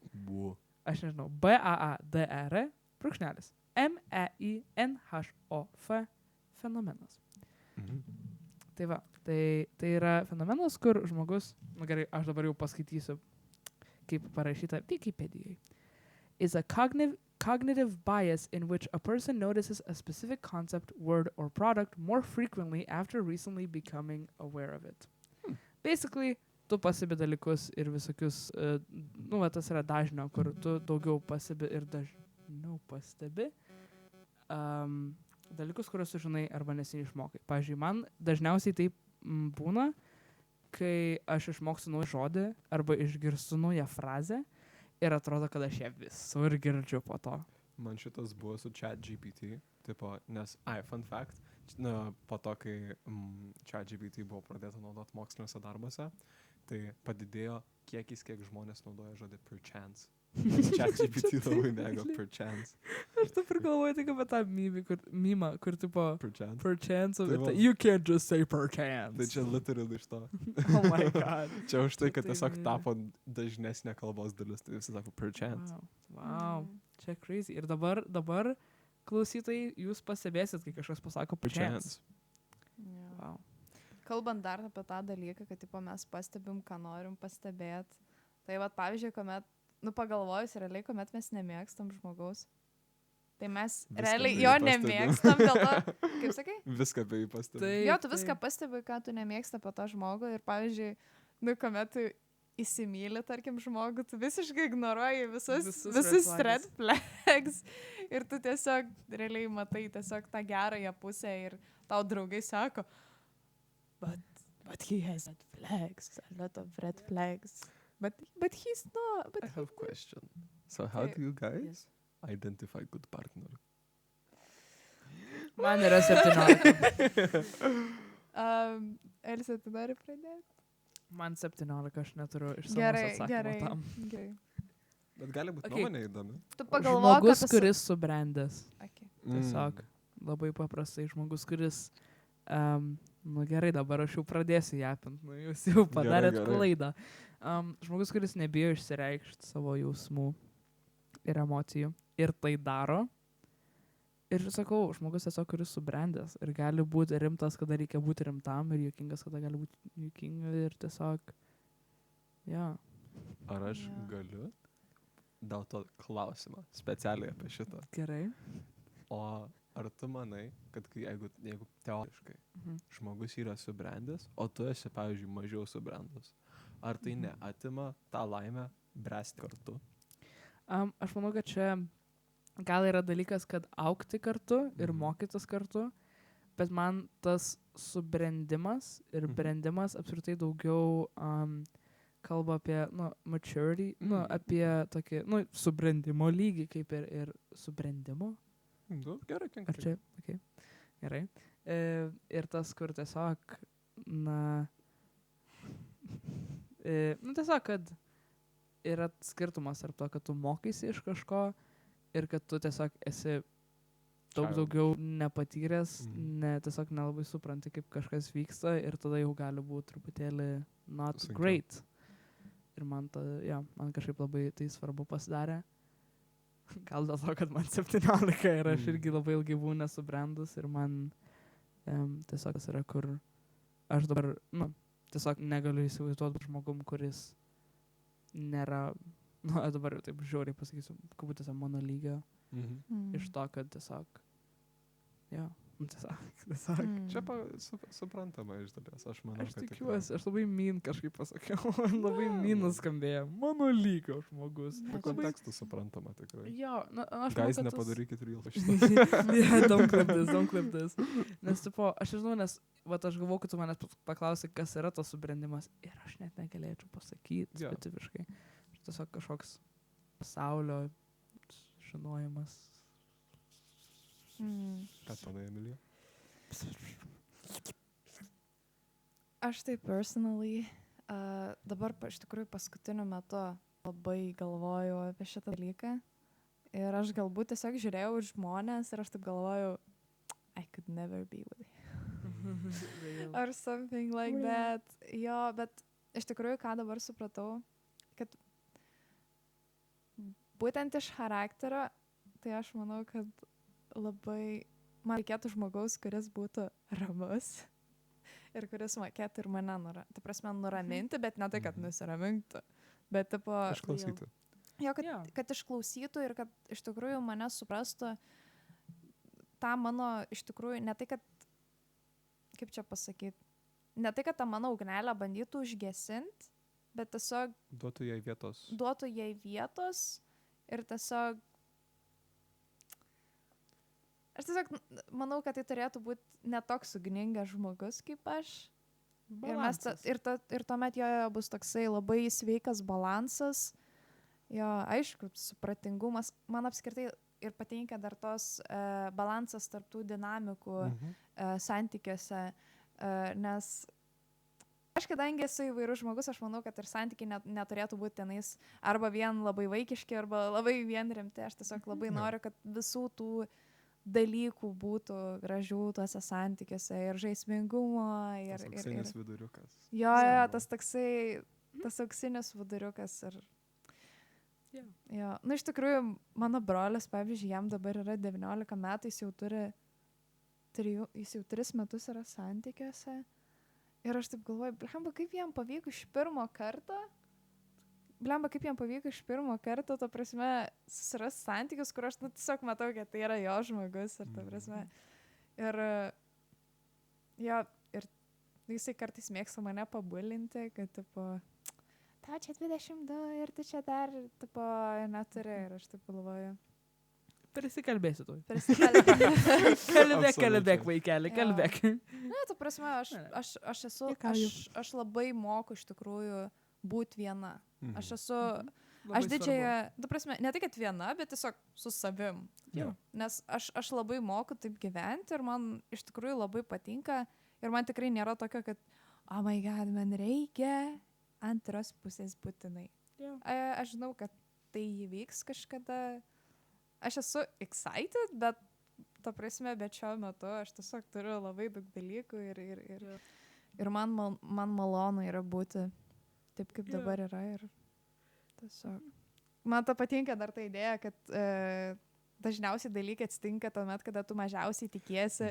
Aš nežinau, B-A-A-D-R, brūkšnelis, M-E-I-N-H-O-F fenomenas. Tai va, tai yra fenomenas, kur žmogus, nu gerai, aš dabar jau paskaitysiu, kaip parašyta Wikipedijai. Is a cognitive bias in which a person notices a specific concept, word, or product more frequently after recently becoming aware of it. Basically, tu pastebi dalykus ir visokius, nu, va, tas yra dažnio, kur tu daugiau pastebi ir dažniau pastebi dalykus, kuriuos tu žinai arba nesiniai išmokai. Pavyzdžiui, man dažniausiai taip būna, kai aš išmokstu naują žodį arba išgirstu naują frazę, ir atrodo, kad aš ją visur girdžiu po to. Man šitas buvo su ChatGPT, tipo, nes, fun fact, po to, kai ChatGPT buvo pradėta naudoti moksliniuose darbuose, tai padidėjo kiekis, kiek žmonės naudoja žodį per chance. ChatGPT labai mėgo per chance. Aš dabar galvoju tik apie tą mymą, kur tipo per chance, you can't just say per chance. Tai čia literally iš to. Oh my god. Čia už tai, kad tiesiog tapo dažnesnė kalbos dalis, tai visi sako per chance. Wow. Čia crazy. Ir dabar klausytojai, jūs pastebėsit, kai kažkas pasako per chance. Wow. Kalbant dar apie tą dalyką, kad tipo, mes pastebim, ką norim pastebėti. Tai vat, pavyzdžiui, kuomet pagalvojus, realiai, kuomet mes nemėgstam žmogaus, tai mes realiai jo nemėgstam dėl to, kaip sakai? Viską apie jį pastebi. Jo, tu viską pastebi, ką tu nemėgsta apie tą žmogų ir, pavyzdžiui, kuomet tu įsimyli, tarkim, žmogų, tu visiškai ignoruoji visus red flags ir tu tiesiog realiai matai tiesiog tą gerąją pusę ir tau draugai sako, but he has red flags, a lot of red flags. But he's not. But I have a question. So how do you guys identify good partner? Man yra 17. Elisa, tu nori pradėti? Man 17, aš neturiu išsamaus atsakymą tam. Gerai. Bet gali būti nuomonė įdomi. Tu pagalvok, žmogus, kuris subrendęs. Okay. Tiesiog labai paprastai žmogus, kuris... nu gerai, dabar aš jau pradėsiu japint. Nu, jūs jau padarėt klaidą. Žmogus, kuris nebijo išsireikšti savo jausmų ir emocijų. Ir tai daro. Ir sakau, žmogus tiesiog, kuris subrendęs. Ir gali būti rimtas, kada reikia būti rimtam. Ir juokingas, kada gali būti juokinga. Ir tiesiog... Ar aš galiu dėl to klausimą specialiai apie šitą? Gerai. O ar tu manai, kad jeigu teoriškai žmogus yra subrendęs, o tu esi, pavyzdžiui, mažiau subrendus, ar tai neatima tą laimę bręsti kartu? Aš manau, kad čia gal yra dalykas, kad augti kartu ir mokytis kartu, bet man tas subrendimas ir brendimas apskritai daugiau kalba apie, maturity, apie tokį, subrendimo lygį, kaip ir subrendimo. Gerai, Ar čia? Okay. Gerai. Ir tas, kur tiesiog, tiesiog, kad yra skirtumas tarp to, kad tu mokaisi iš kažko ir kad tu tiesiog esi daug daugiau nepatyręs, tiesiog nelabai supranti, kaip kažkas vyksta ir tada jau gali būti truputėlį not Sunkiau. great. Ir man kažkaip labai tai svarbu pasidarė. Gal dėl to, kad man 17 ir aš irgi labai ilgai buvau nesubrendus ir man tiesiog tas yra, kur aš dabar, tiesiog negaliu įsivaizduoti žmogum, kuris nėra, dabar jau taip žiauriai pasakysiu, kabutėse mano lygio, iš to, kad tiesiog, tiesiog. Čia suprantama iš dalies, aš manau, Aš kad tikiuosi, aš labai kažkaip pasakiau, labai nuskambėjo, mano lygio žmogus. Kontekstų suprantama tikrai. Jo, aš Guys, manau, kad nepadarykit reel šitą. don't clip this. Nes, tipo, aš žinau, nes, aš galvoju, kad tu manęs paklausai, kas yra tas subrendimas ir aš net negalėčiau pasakyti specifiškai. Tiesiog kažkoks pasaulio žinojimas. Ką tada, Emilija? Aš tai personally dabar iš tikrųjų paskutiniu metu labai galvoju apie šitą dalyką ir aš galbūt tiesiog žiūrėjau į žmonės ir aš taip galvoju I could never be with you. Or something like that. Jo, bet iš tikrųjų, ką dabar supratau, kad būtent iš charakterio, tai aš manau, kad labai man reikėtų žmogaus, kuris būtų ramus ir kuris mokėtų ir mane nuraminti, bet ne tai, kad nusiramintų, bet tipo... Išklausyti. Jo, kad išklausytų ir kad iš tikrųjų mane suprastų tą mano, iš tikrųjų, ne tai, kad, kaip čia pasakyti, ne tai, kad tą mano ugnelę bandytų užgesinti, bet tiesiog... Duotų jai vietos ir tiesiog... Aš tiesiog manau, kad tai turėtų būti netoks ugningas žmogus kaip aš. Ir tuomet jo bus toksai labai sveikas balansas. Jo, aišku, supratingumas. Man apskritai ir patinka dar tos balansas tarp tų dinamikų santykiuose. Nes aš, kadangi esu įvairus žmogus, aš manau, kad ir santykiai neturėtų būti tenais arba vien labai vaikiški, arba labai vien rimti. Aš tiesiog labai noriu, kad visų tų dalykų būtų gražių tuose santykiuose ir žaismingumo. Tas auksinis viduriukas. Jo, tas toksai, tas auksinis viduriukas. Jo. Iš tikrųjų, mano brolis, pavyzdžiui, jam dabar yra 19 metų, jis jau 3 metus yra santykiuose. Ir aš taip galvoju, blemba, kaip jam pavyko iš pirmo karto, ta prasme, susiras santykius, kur aš tiesiog matau, kad tai yra jo žmogus. Ir ta prasme. Ir jisai kartais mėgsta mane pabulinti, kad, tipo, tau čia 22 ir tu čia dar, tipo, neturi. Ir aš taip galvoju. Prisikalbėsiu tu. Kalbėk, vaikeli, kalbėk. Na, ta prasme, aš labai moku iš tikrųjų būti viena. Aš esu, aš didžiąją, ta prasme, ne tai, kad viena, bet tiesiog su savim. Nes aš labai moku taip gyventi ir man iš tikrųjų labai patinka ir man tikrai nėra tokio, kad, oh my god, man reikia antros pusės būtinai. Aš žinau, kad tai įvyks kažkada. Aš esu excited, bet ta prasme, bet šiuo metu aš tiesiog turiu labai daug dalykų ir man malonu yra būti taip, kaip dabar yra ir tiesiog. Man ta patinka dar ta idėja, kad dažniausiai dalykai atsitinka tuomet, kada tu mažiausiai tikiesi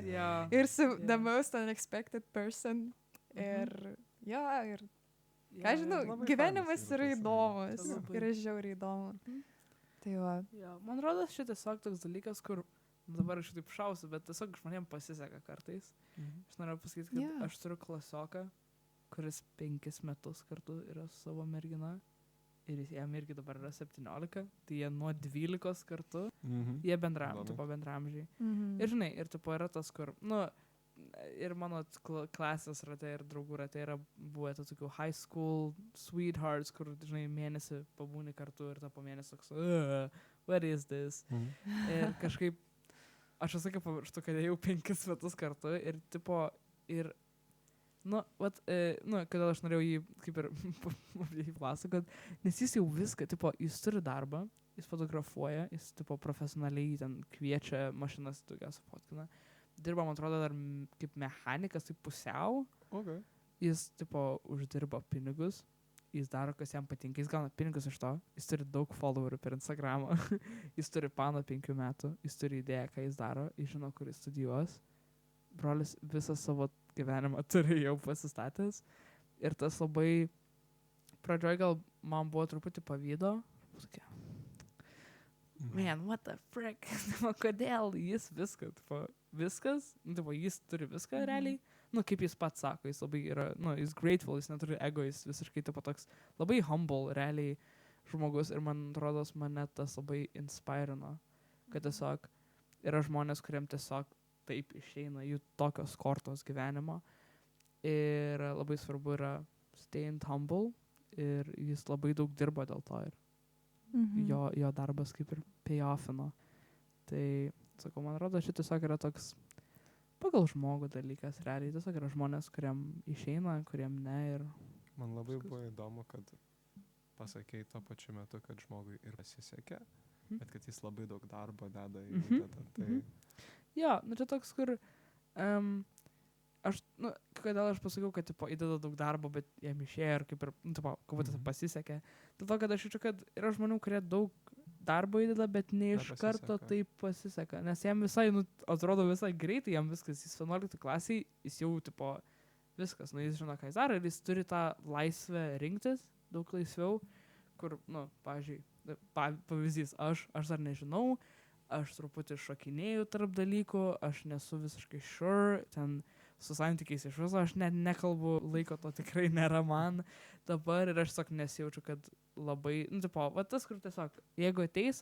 ir su the most unexpected person. Ir ką žinau, gyvenimas yra įdomus ir žiauriai įdomu. Tai va. Man rodos šitą tiesiog toks dalykas, kur dabar aš taip šausiu, bet tiesiog žmonėms pasiseka kartais. Aš noriu pasakyti, kad aš turiu klasioką, kuris 5 metus kartu yra su savo mergina ir jam irgi dabar yra 17, tai jie nuo 12 kartu, jie bendramžiai. Ir žinai, ir tipo yra tas, kur, ir mano klasės rate ir draugų rate yra buvę tokių high school sweethearts, kur, žinai, mėnesį pabūni kartu ir ta po mėnesį toks, what is this? Ir kažkaip, aš visą laiką pamirštu, kad ėjau 5 metus kartu ir tipo, ir, kodėl aš norėjau jį kaip ir pasakot, nes jis jau viską, tipo, jis turi darbą, jis fotografuoja, jis tipo profesionaliai ten kviečia mašinas, daugiausia fotkina. Dirba, man atrodo, dar kaip mechanikas, tai pusiau. Okay. Jis tipo uždirba pinigus, jis daro, kas jam patinka, jis gauna pinigus iš to, jis turi daug followerių per Instagramą, jis turi paną 5 metų, jis turi idėją, ką jis daro, jis žino, kur jis studijuos. Brolis visą savo gyvenimą turi jau pasistatęs. Ir tas labai, pradžioj gal man buvo truputį pavydo. Man, what the frick? Kodėl jis viskas, jis turi viską realiai. Kaip jis pats sako, jis labai yra, jis grateful, jis neturi ego, jis visiškai toks labai humble realiai žmogus. Ir man atrodo, mane tas labai inspirino, kad tiesiog yra žmonės, kuriem tiesiog taip išeina jų tokios kortos gyvenimo. Ir labai svarbu yra staying humble ir jis labai daug dirbo dėl to ir jo darbas kaip ir payoffino. Tai, sakau, man atrodo, šit tiesiog yra toks pagal žmogų dalykas, realiai tiesiog yra žmonės, kuriem išeina, kuriem ne ir... Man labai buvo įdomu, kad pasakei tuo pačiu metu, kad žmogui ir pasisekė, bet kad jis labai daug darbo deda į tai. Jo, čia toks, kur... Kodėl aš pasakiau, kad tipo, įdeda daug darbo, bet jam išėjo ir kaip ir, kabutėse pasisekė. Dėl to, kad aš jaučiu, kad yra žmonių, kurie daug darbo įdeda, bet ne iš karto taip pasiseka. Nes jam visai, atrodo visai greitai, jam viskas, jis 11 klasiai, jis jau, tipo, viskas, jis žino, ką jis daro ir jis turi tą laisvę rinktis, daug laisviau, kur, pavyzdys, aš dar nežinau, aš truputį šokinėjau tarp dalykų, aš nesu visiškai sure, ten su santykiais iš viso, aš net nekalbu, laiko to tikrai nėra man dabar ir aš tiesiog nesijaučiu, kad labai, tas, kur tiesiog, jeigu ateis,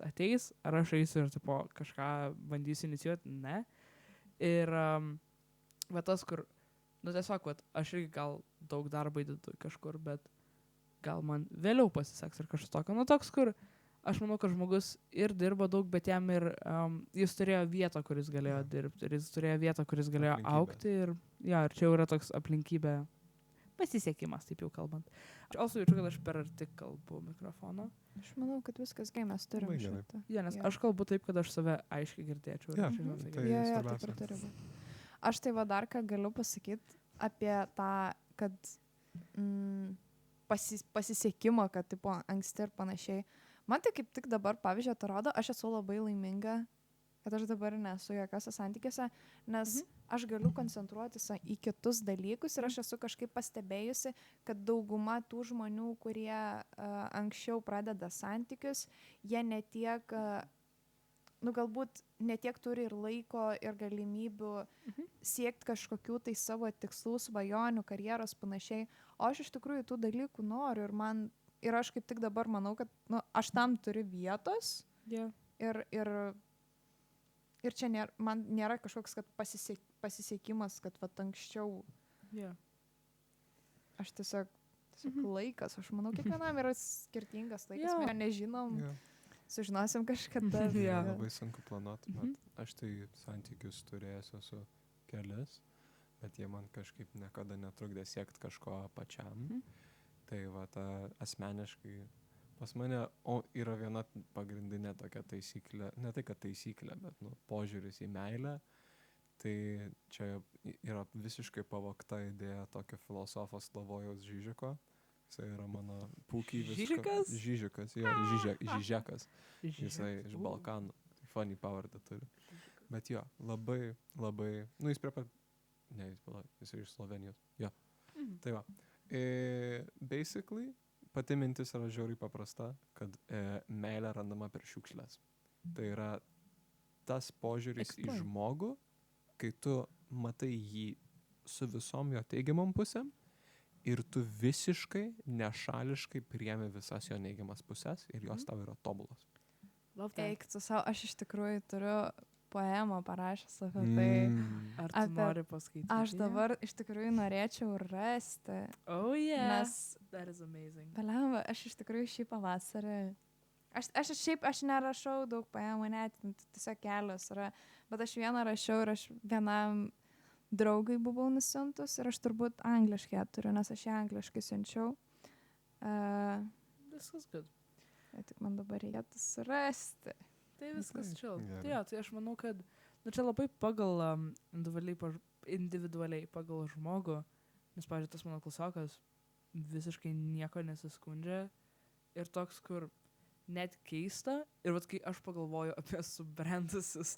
ar aš eisiu ir, kažką bandysiu inicijuoti, ne. Ir, tas, kur, tiesiog, aš irgi gal daug darbo įdedu kažkur, bet gal man vėliau pasiseks ir kažkas tokio, toks, kur aš manau, kad žmogus ir dirba daug, bet jam ir jis turėjo vietą, kuris galėjo dirbti, ir jis turėjo vietą, kuris galėjo augti, ir čia jau yra toks aplinkybė pasisekimas, taip jau kalbant. Aš also jaučiu, kad aš per arti kalbu mikrofoną. Aš manau, kad viskas gerai, mes turim šitą. Nes aš kalbu taip, kad aš save aiškiai girdėčiau. Taip ir turi būti. Aš tai dar ką galiu pasakyti apie tą, kad pasisekimą, kad tipo anksti ir panašiai. Man tai kaip tik dabar, pavyzdžiui, atrodo, aš esu labai laiminga, kad aš dabar nesu jokiose santykiuose, nes aš galiu koncentruotis į kitus dalykus ir aš esu kažkaip pastebėjusi, kad dauguma tų žmonių, kurie anksčiau pradeda santykius, jie netiek, galbūt netiek turi ir laiko, ir galimybių siekti kažkokių tai savo tikslų, svajonių, karjeros panašiai, o aš iš tikrųjų tų dalykų noriu ir aš kaip tik dabar manau, kad aš tam turiu vietos ir čia man nėra kažkoks kad pasisekimas, kad anksčiau aš tiesiog laikas, aš manau, kiekvienam yra skirtingas laikas, mes nežinom, sužinosim kažkada. Labai sunku planuoti, bet aš tai santykius turėjęs esu kelias, bet jie man kažkaip niekada netrukdė siekti kažko pačiam. Tai asmeniškai pas mane yra viena pagrindinė tokia taisyklė, ne tai kad taisyklė, bet požiūris į meilę. Tai čia yra visiškai pavogta idėja tokio filosofo Slavojaus Žižeko. Jisai yra mano puikiai visko. Žižekas, Žižekas. Jisai iš Balkanų. Funny pavardę turi. Bet labai, jis prie pat... Ne, jis iš Slovenijos. Jo. Tai va. Basically, pati mintis yra žiauriai paprasta, kad meilė randama per šiukšles. Tai yra tas požiūris į žmogų, kai tu matai jį su visom jo teigiamom pusėm ir tu visiškai nešališkai priemi visas jo neigiamas pusės ir jos tau yra tobulos. Eik tu savo, aš iš tikrųjų turiu poemą parašęs apie tai. Ar tu Apie- nori paskaityti? Aš dabar iš tikrųjų norėčiau rasti, Oh, yeah. nes, That is amazing. blemba, aš iš tikrųjų šį pavasarį. Aš nerašau daug poemų, net tiesiog kelios yra, bet aš vieną rašiau ir aš vienam draugui buvau nusiuntus ir aš turbūt angliškai ją turiu, nes aš ją angliškai siunčiau. Viskas good. Tai tik man dabar reikėtų surasti. Tai viskas Okay, chill. gerai. Tai jo, tai aš manau, kad čia labai pagal individualiai pagal žmogų, nes, pavyzdžiui, tas mano klasiokas visiškai nieko nesiskundžia ir toks, kur net keista. Ir vat kai aš pagalvoju apie subrendusius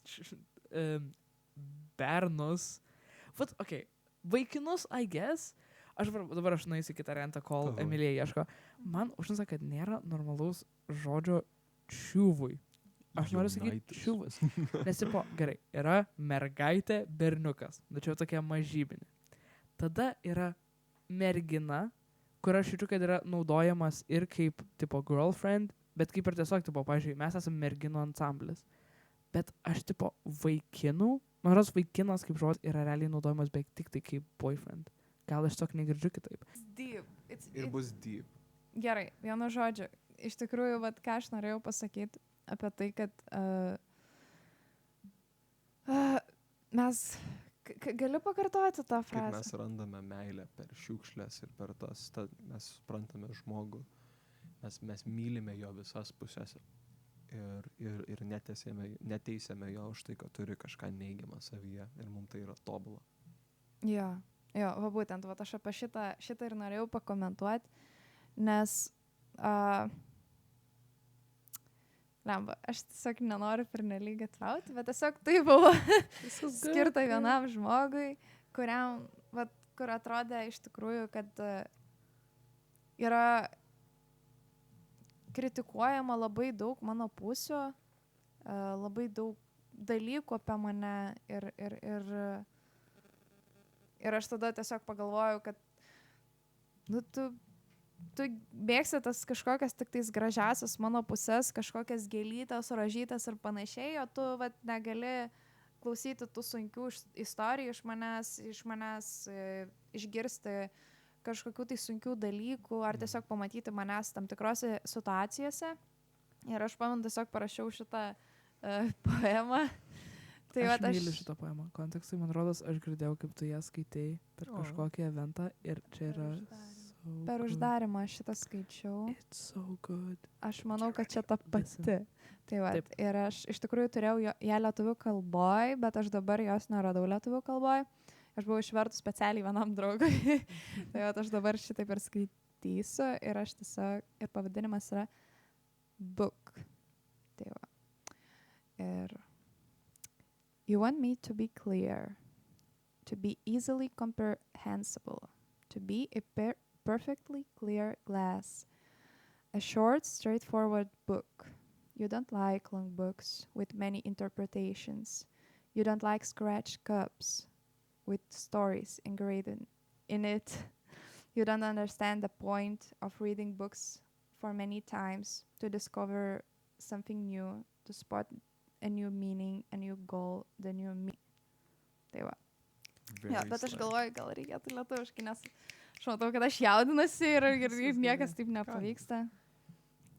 bernus, vat, vaikinus, I guess, dabar aš nueisiu į kitą rentą, kol Aha. Emilija ieško. Man užnisa, kad nėra normalaus žodžio čiūvui. Aš noriu sakyti Jaunaitis. čiūvas. Nes, tipo, gerai, yra mergaitė, berniukas. Tačiau tokia mažybinė. Tada yra mergina, kur aš jaučiu, kad yra naudojamas ir kaip, tipo, girlfriend, bet kaip ir tiesiog, tipo, pavyzdžiui, mes esame merginų ansamblis. Bet aš, tipo, vaikinų, man rodos, vaikinas kaip žodis yra realiai naudojamas beveik tik tai kaip boyfriend. Gal aš tiesiog negirdžiu kitaip. It's deep. Ir bus deep. Gerai, vienu žodžiu. Iš tikrųjų, vat, ką aš norėjau pasakyti apie tai, kad mes... Galiu pakartoti tą Kaip frazę? mes randame meilę per šiukšlės ir per tas, mes suprantame žmogų, mes mylime jo visas pusės ir neteisėme jo už tai, kad turi kažką neigiamą savyje ir mums tai yra tobula. Jo, va būtent, va aš apie šitą ir norėjau pakomentuoti, nes lemba, aš tiesiog nenoriu pernelyg atrauti, bet tiesiog tai buvo skirta vienam žmogui, kuriam, vat, kur atrodė iš tikrųjų, kad yra kritikuojama labai daug mano pusių, labai daug dalykų apie mane ir aš tada tiesiog pagalvojau, kad nu, tu bėgsi tas kažkokias tik tais gražiasias mano pusės, kažkokias gėlytas, rožytas ir panašiai, o tu vat, negali klausyti tų sunkių istorijų iš manęs išgirsti kažkokių tai sunkių dalykų ar tiesiog pamatyti manęs tam tikrose situacijose. Ir aš pamenu, tiesiog parašiau šitą poemą. Tai aš myliu šitą poemą. Kontekstui, man rodos, aš girdėjau, kaip tu ją skaitei per kažkokį eventą ir čia yra... Per uždarimą šitą skaičiau. It's so good. Aš manau, kad čia ta pati. Listen. Tai va, Taip. ir aš iš tikrųjų turėjau ją lietuvių kalboj, bet aš dabar jos neradau lietuvių kalboj. Aš buvau išvertus specialiai vienam draugui. Tai va, aš dabar šitaip ir skaitysiu ir aš tiesiog, ir pavadinimas yra Book. Tai va. Ir You want me to be clear, to be easily comprehensible, to be a perfectly clear glass, a short, straightforward book. You don't like long books with many interpretations. You don't like scratch cups with stories engraved in it. You don't understand the point of reading books for many times to discover something new, to spot a new meaning, a new goal, the new me. Tai va. Ja, bet aš galvoju, gal reikėtų lietuviškai, nes aš matau, kad aš jaudinuosi ir niekas taip nepavyksta.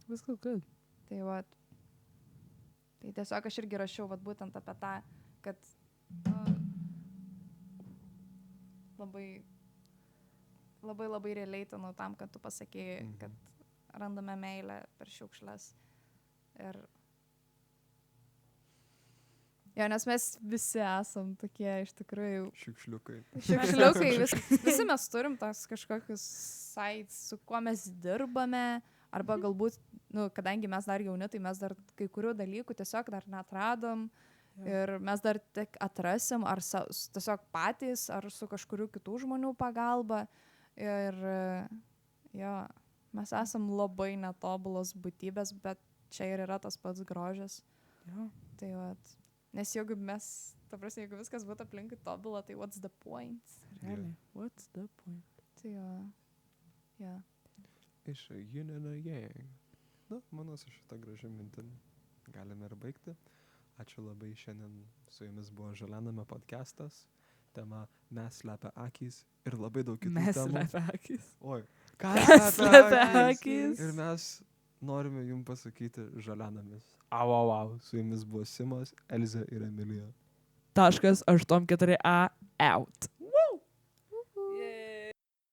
Viskas good. Tai va. Tai tiesiog aš irgi rašiau vat, būtent apie tą, kad labai relatinu tam, kad tu pasakėjai, kad randame meilę per šiukšles. Ir jo, nes mes visi esam tokie iš tikrųjų Šiukšliukai. šiukšliukai, visi mes turim tas kažkokius sites, su kuo mes dirbame, arba galbūt, nu, kadangi mes dar jauni, tai mes dar kai kurių dalykų tiesiog dar netradom ir mes dar tik atrasim, ar tiesiog patys, ar su kažkurių kitų žmonių pagalba. Ir jo, mes esam labai netobulos būtybės, bet čia ir yra tas pats grožis. Jo. Tai vat. Nes jeigu mes, ta prasme, jeigu viskas būtų aplinkui tobulą, tai what's the point? Realiai. What's the point? Tai jo. Ja. Iš yin and yang. Na, manau, su šitą gražią mintim galime ir baigti. Ačiū labai, šiandien su jumis buvo Žalianame podcastas. Tema Mes slepia akys ir labai daug kitų Mes temų. slepia akis. Oi, ką Kas slepia akis? Ir mes norime jums pasakyti Žalianamis. Au, au, au. Su jumis buvo Simas, Elzė ir Emilija. .84a out.